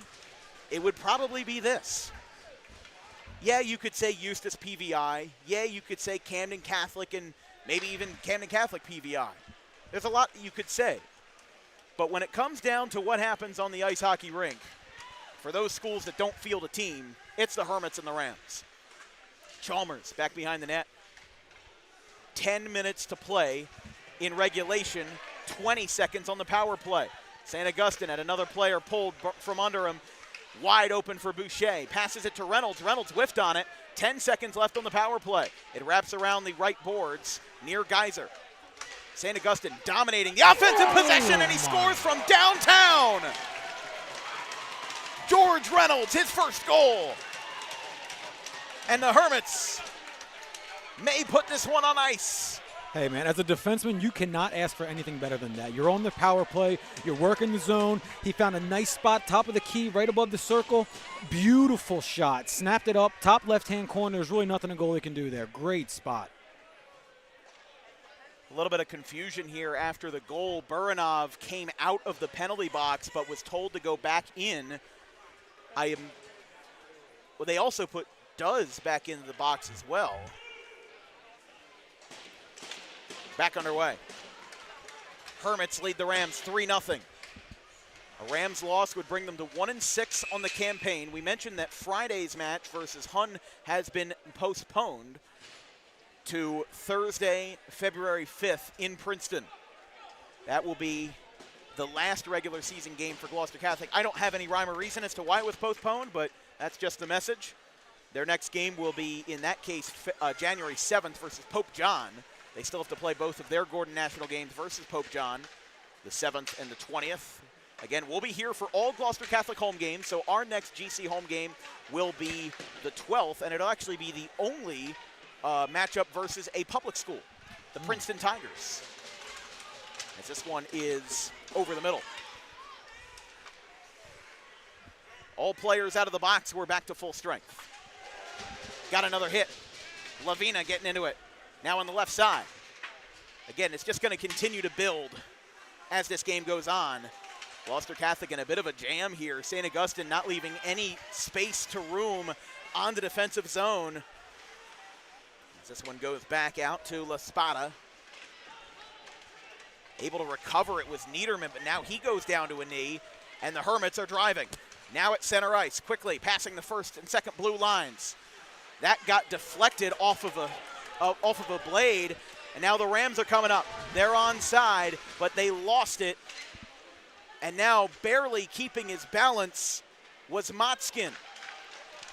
it would probably be this. Yeah, you could say Eustis PVI. Yeah, you could say Camden Catholic and maybe even Camden Catholic PVI. There's a lot that you could say. But when it comes down to what happens on the ice hockey rink, for those schools that don't field a team, it's the Hermits and the Rams. Chalmers back behind the net. 10 minutes to play in regulation, 20 seconds on the power play. St. Augustine had another player pulled from under him, wide open for Boucher. Passes it to Reynolds. Reynolds whiffed on it. 10 seconds left on the power play. It wraps around the right boards near Geyser. St. Augustine dominating the offensive possession, and he scores from downtown. George Reynolds, his first goal. And the Hermits may put this one on ice. Hey, man, as a defenseman, you cannot ask for anything better than that. You're on the power play. You're working the zone. He found a nice spot, top of the key, right above the circle. Beautiful shot. Snapped it up, top left-hand corner. There's really nothing a goalie can do there. Great spot. A little bit of confusion here after the goal. Buranov came out of the penalty box but was told to go back in. Well, they also put Duz back into the box as well. Back underway. Hermits lead the Rams 3-0. A Rams loss would bring them to 1-6 on the campaign. We mentioned that Friday's match versus Hun has been postponed to Thursday, February 5th in Princeton. That will be the last regular season game for Gloucester Catholic. I don't have any rhyme or reason as to why it was postponed, but that's just the message. Their next game will be, in that case, January 7th versus Pope John. They still have to play both of their Gordon National games versus Pope John, the 7th and the 20th. Again, we'll be here for all Gloucester Catholic home games, so our next GC home game will be the 12th, and it'll actually be the only matchup versus a public school, the Princeton Tigers, as this one is over the middle. All players out of the box. We're back to full strength. Got another hit. Lavina getting into it. Now on the left side. Again, it's just going to continue to build as this game goes on. Gloucester Catholic in a bit of a jam here. St. Augustine not leaving any space to room on the defensive zone. As this one goes back out to La Spada. Able to recover it was Niederman, but now he goes down to a knee, and the Hermits are driving. Now at center ice, quickly passing the first and second blue lines. That got deflected off of a blade, and now the Rams are coming up. They're onside, but they lost it. And now barely keeping his balance was Motzkin.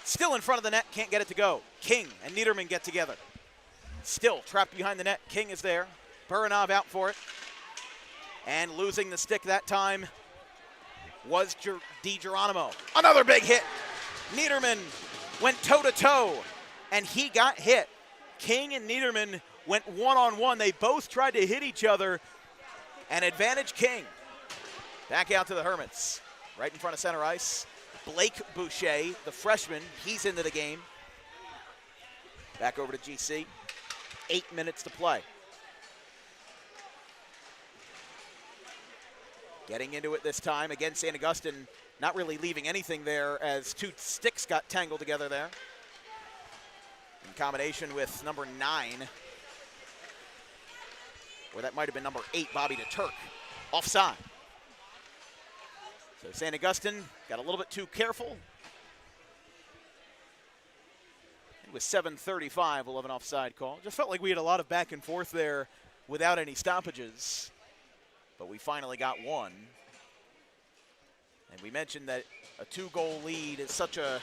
Still in front of the net, can't get it to go. King and Niederman get together. Still trapped behind the net. King is there. Buranov out for it. And losing the stick that time was DiGeronimo. Another big hit. Niederman went toe-to-toe, and he got hit. King and Niederman went one-on-one. They both tried to hit each other, and advantage King. Back out to the Hermits. Right in front of center ice. Blake Boucher, the freshman, he's into the game. Back over to GC. 8 minutes to play. Getting into it this time. Again, St. Augustine not really leaving anything there as two sticks got tangled together there. In combination with number 9. Or that might have been number 8, Bobby DeTurk. Offside. So St. Augustine got a little bit too careful. with 7:35. We'll have an offside call. Just felt like we had a lot of back and forth there without any stoppages, but we finally got one. And we mentioned that a 2-goal lead is such a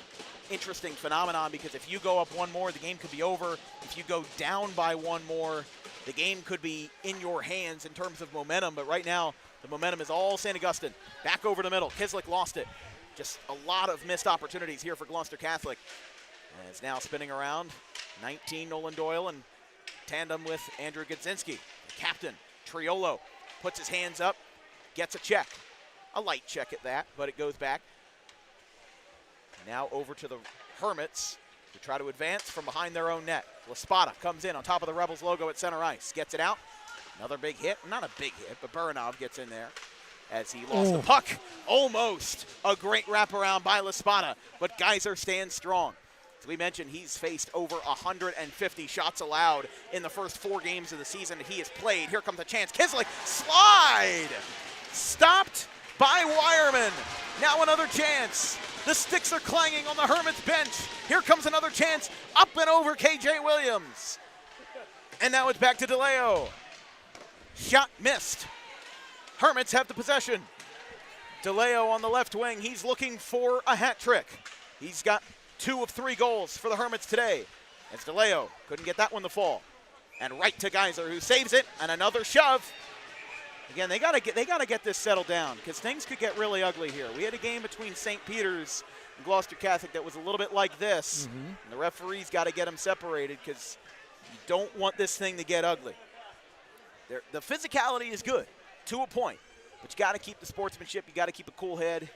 interesting phenomenon because if you go up one more, the game could be over. If you go down by one more, the game could be in your hands in terms of momentum. But right now, the momentum is all St. Augustine. Back over the middle. Kislik lost it. Just a lot of missed opportunities here for Gloucester Catholic. And it's now spinning around. 19, Nolan Doyle in tandem with Andrew Gudzinski. The captain, Triolo, puts his hands up, gets a check. A light check at that, but it goes back. Now over to the Hermits to try to advance from behind their own net. Laspada comes in on top of the Rebels logo at center ice. Gets it out. Another big hit. Not a big hit, but Buranov gets in there as he lost the puck. Almost a great wraparound by Laspada, but Geyser stands strong. As we mentioned, he's faced over 150 shots allowed in the first 4 games of the season that he has played. Here comes a chance. Kislik, slide! Stopped by Wireman. Now another chance. The sticks are clanging on the Hermits bench. Here comes another chance. Up and over KJ Williams. And now it's back to DeLeo. Shot missed. Hermits have the possession. DeLeo on the left wing. He's looking for a hat trick. He's got 2 of 3 goals for the Hermits today. As DeLeo couldn't get that one to fall. And right to Geyser, who saves it. And another shove. Again, they gotta get this settled down because things could get really ugly here. We had a game between St. Peter's and Gloucester Catholic that was a little bit like this. And the referees got to get them separated because you don't want this thing to get ugly. The physicality is good to a point, but you got to keep the sportsmanship. You got to keep a cool head,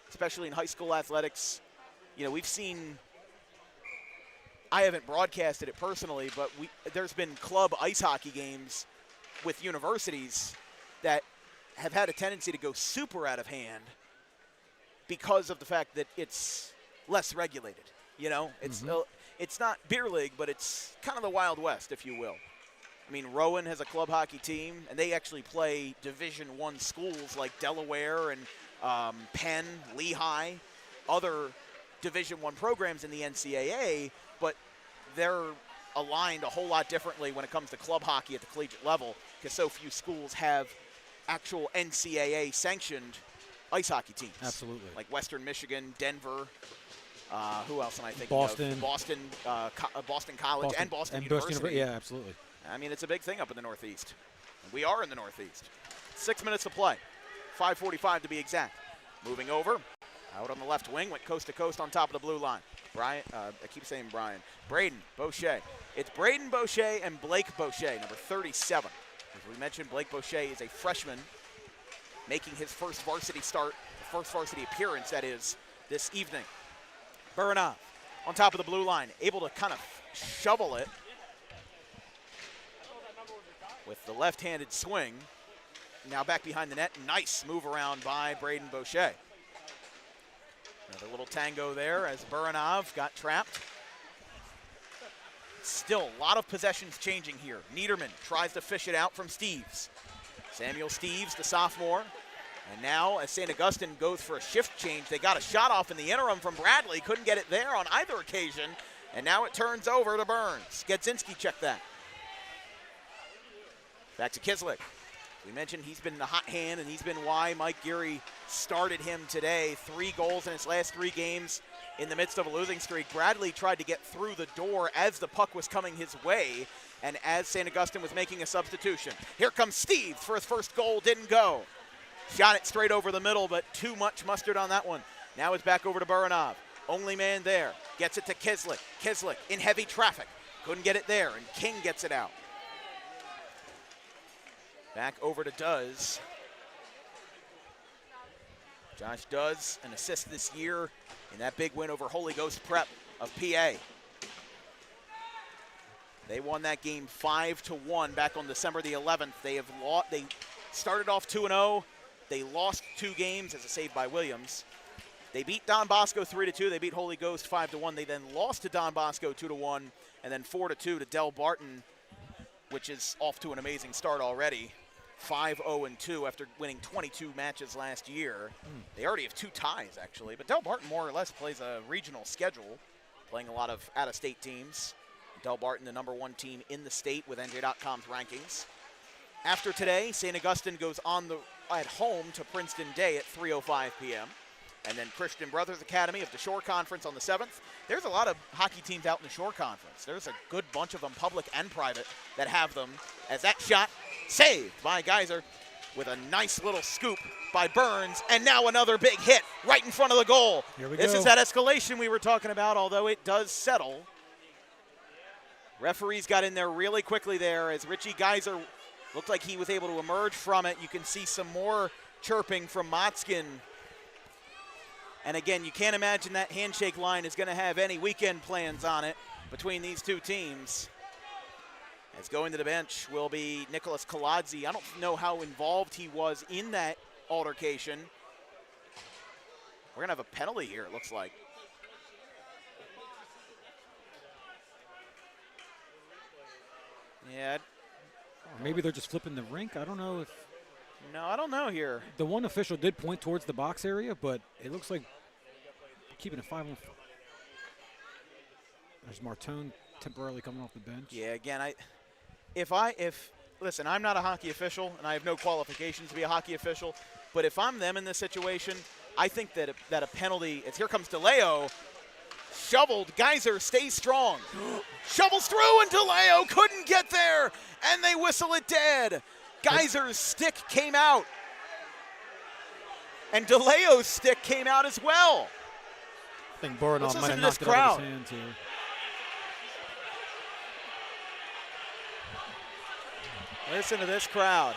especially in high school athletics. You know, we've seen. I haven't broadcasted it personally, but there's been club ice hockey games with universities that have had a tendency to go super out of hand because of the fact that it's less regulated. You know, it's not beer league, but it's kind of the Wild West, if you will. I mean, Rowan has a club hockey team, and they actually play Division I schools like Delaware and Penn, Lehigh, other Division I programs in the NCAA, but they're aligned a whole lot differently when it comes to club hockey at the collegiate level because so few schools have actual NCAA sanctioned ice hockey teams. Absolutely. Like Western Michigan, Denver, who else am I thinking Boston. of? Boston College and Boston University. Yeah, absolutely. I mean, it's a big thing up in the Northeast. We are in the Northeast. 6 minutes to play. 5:45 to be exact. Moving over. Out on the left wing, went coast to coast on top of the blue line. Brian, I keep saying Brian. Braden Boucher. It's Braden Boucher and Blake Boucher, number 37. As we mentioned, Blake Boucher is a freshman making his first varsity start, first varsity appearance, that is, this evening. Buranov on top of the blue line, able to kind of shovel it with the left-handed swing. Now back behind the net. Nice move around by Braden Boucher. Another little tango there as Buranov got trapped. Still a lot of possessions changing here. Niederman tries to fish it out from Steeves. Samuel Steeves, the sophomore. And now as St. Augustine goes for a shift change, they got a shot off in the interim from Bradley. Couldn't get it there on either occasion. And now it turns over to Burns. Gedzinski checked that. Back to Kislik. We mentioned he's been the hot hand, and he's been why Mike Geary started him today. 3 goals in his last 3 games in the midst of a losing streak. Bradley tried to get through the door as the puck was coming his way, and as St. Augustine was making a substitution. Here comes Steve for his first goal, didn't go. Shot it straight over the middle, but too much mustard on that one. Now it's back over to Buranov. Only man there. Gets it to Kislik. Kislik in heavy traffic. Couldn't get it there, and King gets it out. Back over to Duz. Josh Duz, an assist this year in that big win over Holy Ghost Prep of PA. They won that game 5-1 back on December the 11th. They started off 2-0. They lost 2 games as a save by Williams. They beat Don Bosco 3-2. They beat Holy Ghost 5-1. They then lost to Don Bosco 2-1, and then 4-2 to Del Barton, which is off to an amazing start already. 5-0-2 after winning 22 matches last year. They already have 2 ties, actually, but Del Barton more or less plays a regional schedule. playing a lot of out-of-state teams. Del Barton, the #1 team in the state with NJ.com's rankings. After today, St. Augustine goes at home to Princeton Day at 3:05 p.m. And then Christian Brothers Academy of the Shore Conference on the 7th. There's a lot of hockey teams out in the Shore Conference. There's a good bunch of them, public and private, that have them. As that shot saved by Geyser with a nice little scoop by Burns, and now another big hit right in front of the goal. Here we This go. is that escalation we were talking about, although it does settle. Referees got in there really quickly there as Richie Geyser looked like he was able to emerge from it. You can see some more chirping from Motzkin. And again, you can't imagine that handshake line is going to have any weekend plans on it between these two teams. As going to the bench will be Nicholas Kolodzi. I don't know how involved he was in that altercation. We're going to have a penalty here, it looks like. Yeah. Or maybe they're just flipping the rink. I don't know if. No, I don't know here. The one official did point towards the box area, but it looks like keeping it 5-on-4. There's Martone temporarily coming off the bench. Yeah, again, listen, I'm not a hockey official, and I have no qualifications to be a hockey official, but if I'm them in this situation, I think that a penalty, as here comes DeLeo, shoveled, Geyser stays strong. Shovels through, and DeLeo couldn't get there, and they whistle it dead. Geyser's stick came out, and DeLeo's stick came out as well. I think Boronov might have knocked it out of his hands here. Listen to this crowd.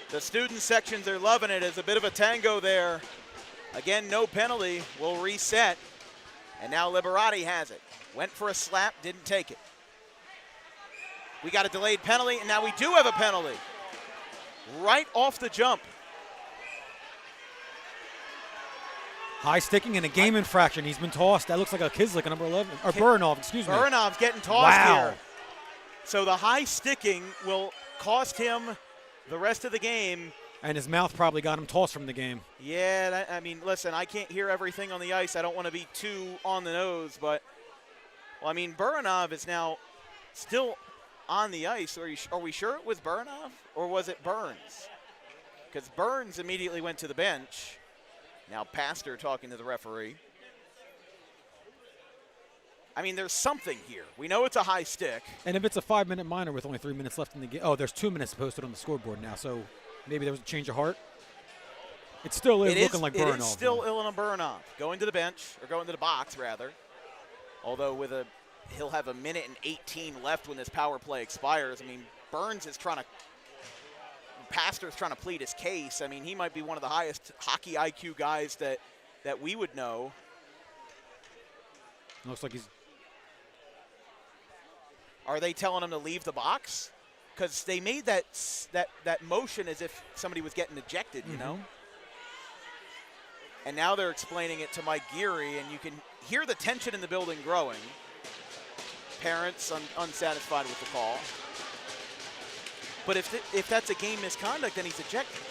The student sections are loving it. It's a bit of a tango there. Again, no penalty. Will reset. And now Liberati has it. Went for a slap, didn't take it. We got a delayed penalty, and now we do have a penalty. Right off the jump. High sticking and a game infraction. He's been tossed. That looks like a Kislik, number 11. Or Burinov, excuse me. Burinov's getting tossed Wow. here. So the high sticking will cost him the rest of the game. And his mouth probably got him tossed from the game. Yeah, I mean, listen, I can't hear everything on the ice. I don't want to be too on the nose, but, well, I mean, Burinov is now still on the ice. Are we sure it was Burinov, or was it Burns? Because Burns immediately went to the bench. Now Pastor talking to the referee. I mean, there's something here. We know it's a high stick. And if it's a 5-minute minor with only 3 minutes left in the game. Oh, there's 2 minutes posted on the scoreboard now, so maybe there was a change of heart. It still is looking like Burinov. It is still Ilona Burinov going to the bench, or going to the box, rather. Although he'll have 1:18 left when this power play expires. I mean, Burns is Pastor's trying to plead his case. I mean, he might be one of the highest hockey IQ guys that we would know. Looks like he's. Are they telling him to leave the box? Because they made that motion as if somebody was getting ejected, you know? And now they're explaining it to Mike Geary, and you can hear the tension in the building growing. Parents unsatisfied with the call. But if that's a game misconduct, then he's ejected.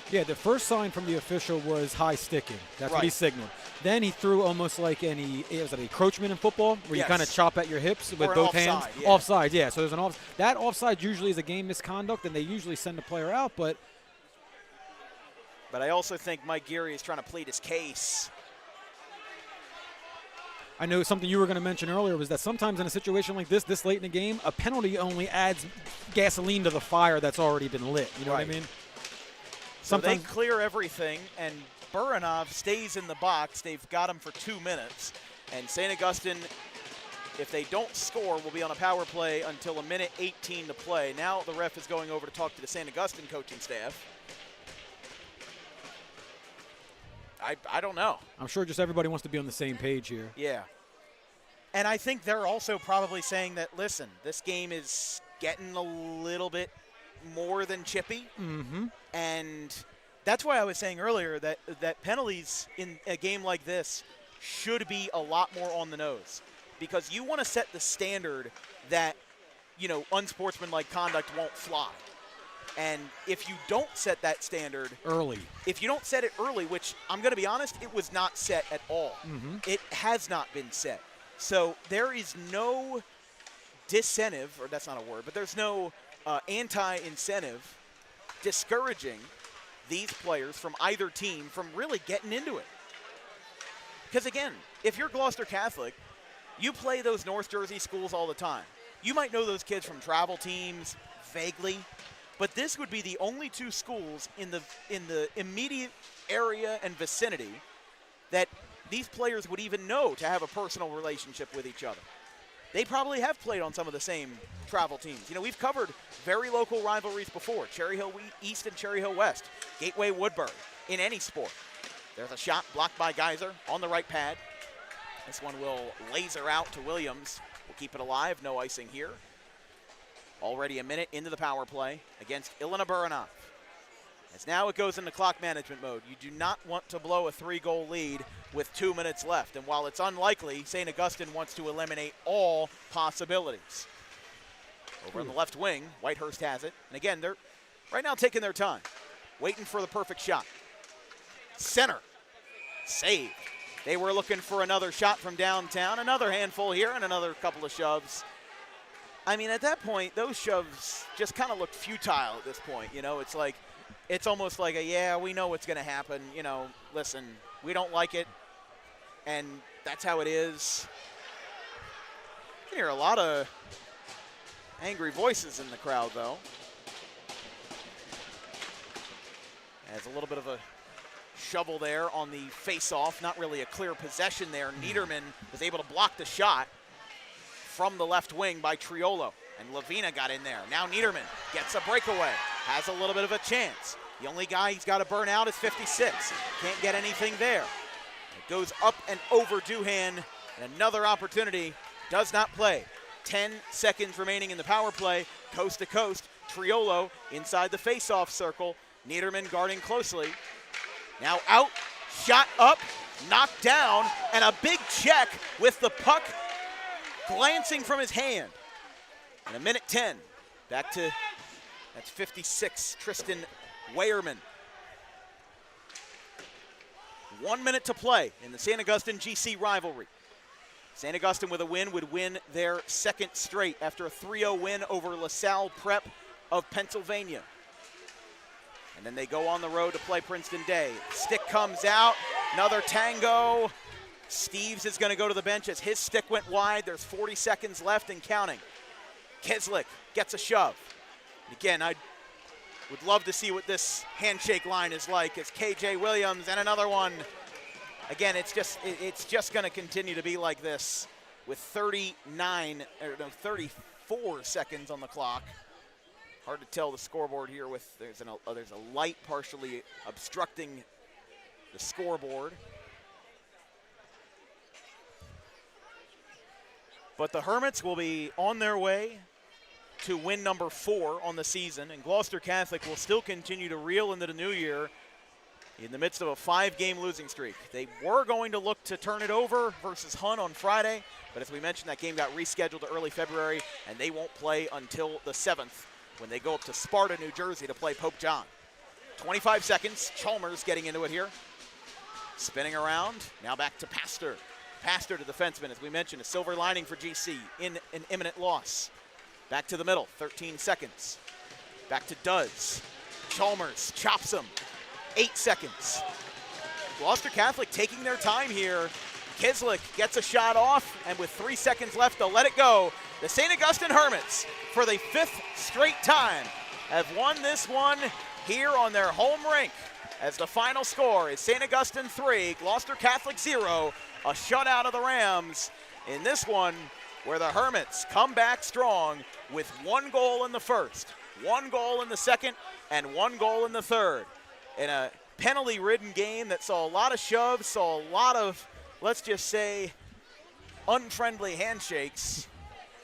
Yeah, the first sign from the official was high sticking. That's what he signaled. Then he threw almost like was it an encroachment in football, where you kind of chop at your hips with both hands? Yeah. Offside, yeah. So there's an offside. That offside usually is a game misconduct, and they usually send the player out, but I also think Mike Geary is trying to plead his case. I know something you were going to mention earlier was that sometimes in a situation like this late in the game, a penalty only adds gasoline to the fire that's already been lit. You know what I mean? So they clear everything, and Burinov stays in the box. They've got him for 2 minutes. And St. Augustine, if they don't score, will be on a power play until 1:18 to play. Now the ref is going over to talk to the St. Augustine coaching staff. I don't know. I'm sure just everybody wants to be on the same page here. Yeah. And I think they're also probably saying that, listen, this game is getting a little bit more than chippy. Mm-hmm. And that's why I was saying earlier that penalties in a game like this should be a lot more on the nose. Because you want to set the standard that, unsportsmanlike conduct won't fly. And if you don't set that standard early, if you don't set it early, which I'm going to be honest, it was not set at all. It has not been set. So there is no disincentive, or that's not a word, but there's no anti-incentive discouraging these players from either team from really getting into it. Because again, if you're Gloucester Catholic, you play those North Jersey schools all the time. You might know those kids from travel teams vaguely, but this would be the only two schools in the immediate area and vicinity that these players would even know to have a personal relationship with each other. They probably have played on some of the same travel teams. You know, we've covered very local rivalries before, Cherry Hill East and Cherry Hill West, Gateway Woodbury, in any sport. There's a shot blocked by Geyser on the right pad. This one will laser out to Williams. We'll keep it alive, no icing here. Already a minute into the power play against Ilona Buranov. As now it goes into clock management mode. You do not want to blow a 3-goal lead with 2 minutes left. And while it's unlikely, St. Augustine wants to eliminate all possibilities. Over on the left wing, Whitehurst has it. And again, they're right now taking their time, waiting for the perfect shot. Center, saved. They were looking for another shot from downtown. Another handful here and another couple of shoves. I mean, at that point, those shoves just kind of looked futile at this point. You know, it's almost like yeah, we know what's going to happen. You know, listen, we don't like it, and that's how it is. You can hear a lot of angry voices in the crowd, though. As a little bit of a shovel there on the face-off. Not really a clear possession there. Niederman was able to block the shot from the left wing by Triolo, and Lavina got in there. Now Niederman gets a breakaway, has a little bit of a chance. The only guy he's got to burn out is 56. Can't get anything there. It goes up and over Duhan, and another opportunity does not play. 10 seconds remaining in the power play, coast to coast. Triolo inside the face-off circle. Niederman guarding closely. Now out, shot up, knocked down, and a big check with the puck glancing from his hand. And a minute 10, back to, that's 56, Tristan Weyerman. 1 minute to play in the St. Augustine GC rivalry. St. Augustine with a win would win their second straight after a 3-0 win over LaSalle Prep of Pennsylvania. And then they go on the road to play Princeton Day. Stick comes out, another tango. Steves is going to go to the bench as his stick went wide. There's 40 seconds left and counting. Kislik gets a shove. And again, I would love to see what this handshake line is like as KJ Williams and another one. Again, it's just going to continue to be like this with 34 seconds on the clock. Hard to tell the scoreboard here with there's a light partially obstructing the scoreboard. But the Hermits will be on their way to win number 4 on the season, and Gloucester Catholic will still continue to reel into the new year in the midst of a 5-game losing streak. They were going to look to turn it over versus Hun on Friday, but as we mentioned, that game got rescheduled to early February, and they won't play until the 7th when they go up to Sparta, New Jersey to play Pope John. 25 seconds, Chalmers getting into it here. Spinning around, now back to Pastor. Pastor to defenseman, as we mentioned, a silver lining for GC in an imminent loss. Back to the middle, 13 seconds. Back to Duz. Chalmers chops him, 8 seconds. Gloucester Catholic taking their time here. Kislik gets a shot off, and with 3 seconds left, they'll let it go. The St. Augustine Hermits, for the 5th straight time, have won this one here on their home rink. As the final score is St. Augustine 3, Gloucester Catholic 0. A shutout of the Rams in this one where the Hermits come back strong with 1 goal in the first, 1 goal in the second, and 1 goal in the third. In a penalty-ridden game that saw a lot of shoves, saw a lot of, let's just say, unfriendly handshakes,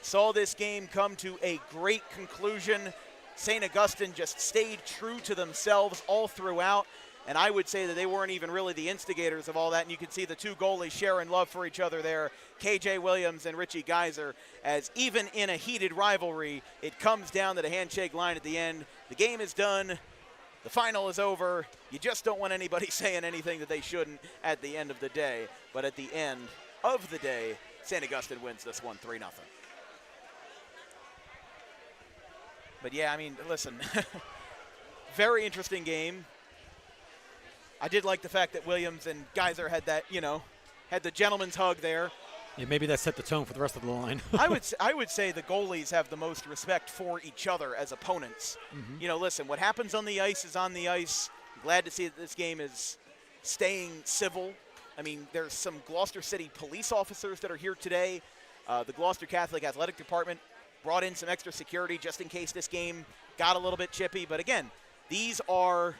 saw this game come to a great conclusion. St. Augustine just stayed true to themselves all throughout. And I would say that they weren't even really the instigators of all that. And you can see the two goalies sharing love for each other there, KJ Williams and Richie Geyser, as even in a heated rivalry, it comes down to the handshake line at the end. the game is done. The final is over. You just don't want anybody saying anything that they shouldn't at the end of the day. But at the end of the day, St. Augustine wins this one 3-0. But yeah, I mean, listen, very interesting game. I did like the fact that Williams and Geyser had that, had the gentleman's hug there. Yeah, maybe that set the tone for the rest of the line. I would say the goalies have the most respect for each other as opponents. Mm-hmm. Listen, what happens on the ice is on the ice. I'm glad to see that this game is staying civil. I mean, there's some Gloucester City police officers that are here today. The Gloucester Catholic Athletic Department brought in some extra security just in case this game got a little bit chippy. But again, these are,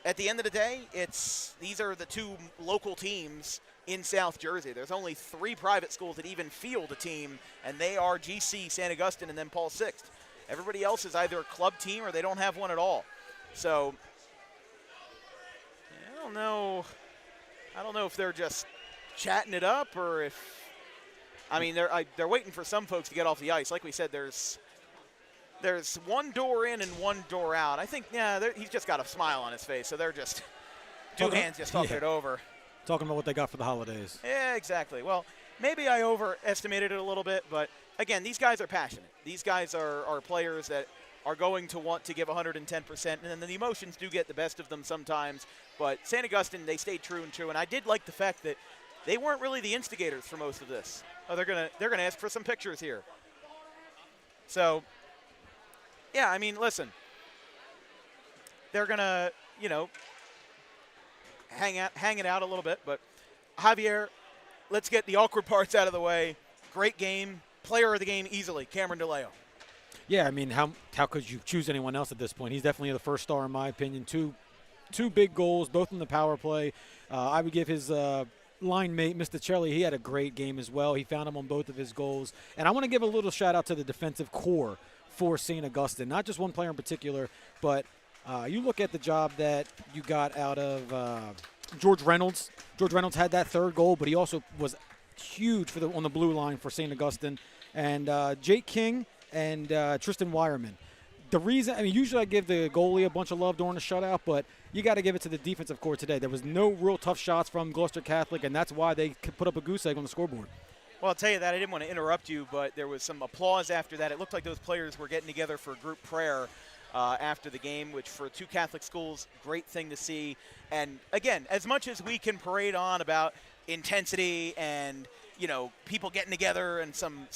at the end of the day, these are the two local teams in South Jersey. There's only 3 private schools that even field a team, and they are GC, St. Augustine, and then Paul Sixth. Everybody else is either a club team or they don't have one at all. So I don't know if they're just chatting it up or if, I mean, they're waiting for some folks to get off the ice. Like we said, there's one door in and one door out. I think, he's just got a smile on his face, so they're just two hands just talking it over. Talking about what they got for the holidays. Yeah, exactly. Well, maybe I overestimated it a little bit, but again, these guys are passionate. These guys are players that are going to want to give 110%, and then the emotions do get the best of them sometimes. But St. Augustine, they stayed true, and I did like the fact that they weren't really the instigators for most of this. Oh, they're gonna ask for some pictures here. So, yeah, I mean, listen, they're gonna, hang it out a little bit. But Javier, let's get the awkward parts out of the way. Great game, player of the game easily, Cameron DeLeo. Yeah, I mean, how could you choose anyone else at this point? He's definitely the first star in my opinion. Two big goals, both in the power play. I would give his line mate, Mr. Celli, he had a great game as well. He found him on both of his goals. And I want to give a little shout out to the defensive core for St. Augustine. Not just one player in particular, but you look at the job that you got out of George Reynolds. George Reynolds had that third goal, but he also was huge on the blue line for St. Augustine. And Jake King and Tristan Wireman. The reason, I mean, usually I give the goalie a bunch of love during the shutout, but you got to give it to the defensive core today. There was no real tough shots from Gloucester Catholic, and that's why they could put up a goose egg on the scoreboard. Well, I'll tell you that. I didn't want to interrupt you, but there was some applause after that. It looked like those players were getting together for a group prayer after the game, which for 2 Catholic schools, great thing to see. And, again, as much as we can parade on about intensity and, people getting together and some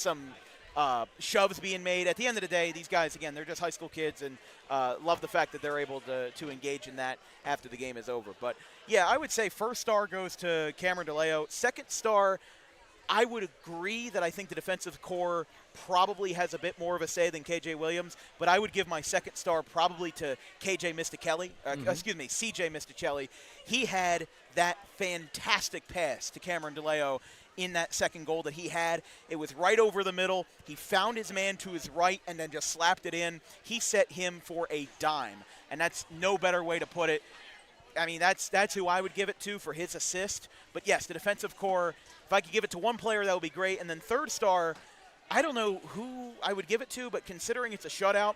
shoves being made. At the end of the day, these guys, again, they're just high school kids, and love the fact that they're able to engage in that after the game is over. But, yeah, I would say first star goes to Cameron DeLeo. Second star, I would agree that I think the defensive core probably has a bit more of a say than KJ Williams, but I would give my second star probably to CJ Misticelli. He had that fantastic pass to Cameron DeLeo in that second goal that he had. It was right over the middle. He found his man to his right and then just slapped it in. He set him for a dime, and that's no better way to put it. I mean, that's who I would give it to for his assist. But, yes, the defensive core, if I could give it to one player, that would be great. And then third star, I don't know who I would give it to, but considering it's a shutout,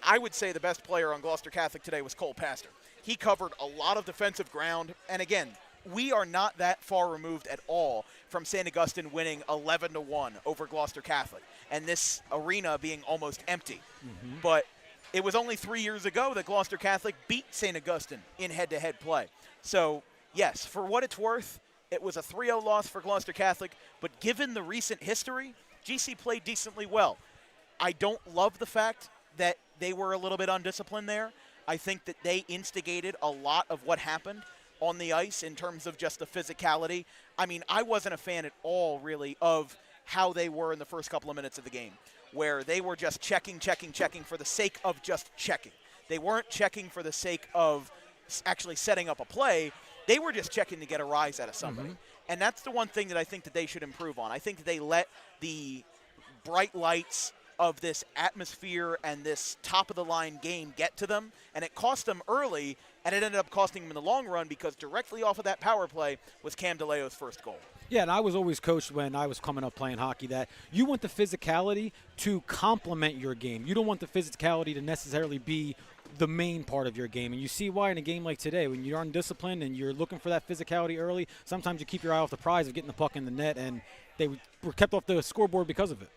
I would say the best player on Gloucester Catholic today was Cole Pastor. He covered a lot of defensive ground. And, again, we are not that far removed at all from St. Augustine winning 11-1 over Gloucester Catholic and this arena being almost empty. Mm-hmm. But it was only 3 years ago that Gloucester Catholic beat St. Augustine in head-to-head play. So, yes, for what it's worth, it was a 3-0 loss for Gloucester Catholic, but given the recent history, GC played decently well. I don't love the fact that they were a little bit undisciplined there. I think that they instigated a lot of what happened on the ice in terms of just the physicality. I mean, I wasn't a fan at all, really, of how they were in the first couple of minutes of the game, where they were just checking for the sake of just checking. They weren't checking for the sake of actually setting up a play. They were just checking to get a rise out of somebody. Mm-hmm. And that's the one thing that I think that they should improve on. I think that they let the bright lights of this atmosphere and this top-of-the-line game get to them, and it cost them early, and it ended up costing them in the long run because directly off of that power play was Cam DeLeo's first goal. Yeah, and I was always coached when I was coming up playing hockey that you want the physicality to complement your game. You don't want the physicality to necessarily be the main part of your game. And you see why in a game like today, when you're undisciplined and you're looking for that physicality early, sometimes you keep your eye off the prize of getting the puck in the net, and they were kept off the scoreboard because of it.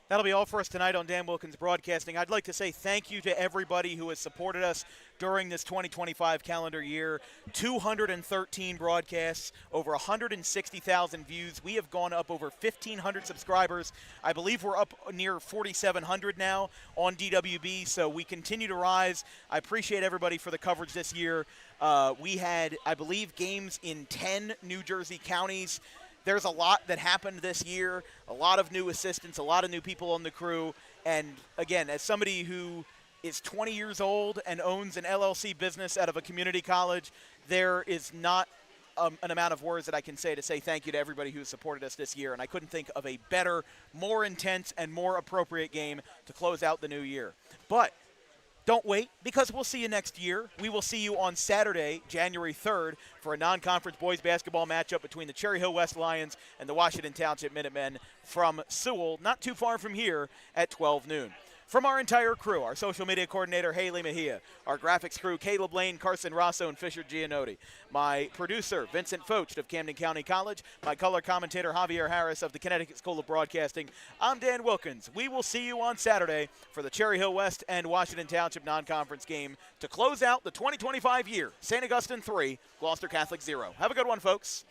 That'll be all for us tonight on Dan Wilkins Broadcasting. I'd like to say thank you to everybody who has supported us during this 2025 calendar year. 213 broadcasts, over 160,000 views. We have gone up over 1,500 subscribers. I believe we're up near 4,700 now on DWB, so we continue to rise. I appreciate everybody for the coverage this year. We had, I believe, games in 10 New Jersey counties. There's a lot that happened this year, a lot of new assistants, a lot of new people on the crew. And, again, as somebody who is 20 years old and owns an LLC business out of a community college, there is not an amount of words that I can say to say thank you to everybody who has supported us this year. And I couldn't think of a better, more intense, and more appropriate game to close out the new year. But don't wait, because we'll see you next year. We will see you on Saturday, January 3rd, for a non-conference boys basketball matchup between the Cherry Hill West Lions and the Washington Township Minutemen from Sewell, not too far from here, at 12 noon. From our entire crew, our social media coordinator, Haley Mejia, our graphics crew, Caleb Lane, Carson Rosso, and Fisher Gianotti, my producer, Vincent Focht of Camden County College, my color commentator, Javier Harris of the Connecticut School of Broadcasting, I'm Dan Wilkins. We will see you on Saturday for the Cherry Hill West and Washington Township non-conference game to close out the 2025 year. St. Augustine 3, Gloucester Catholic 0. Have a good one, folks.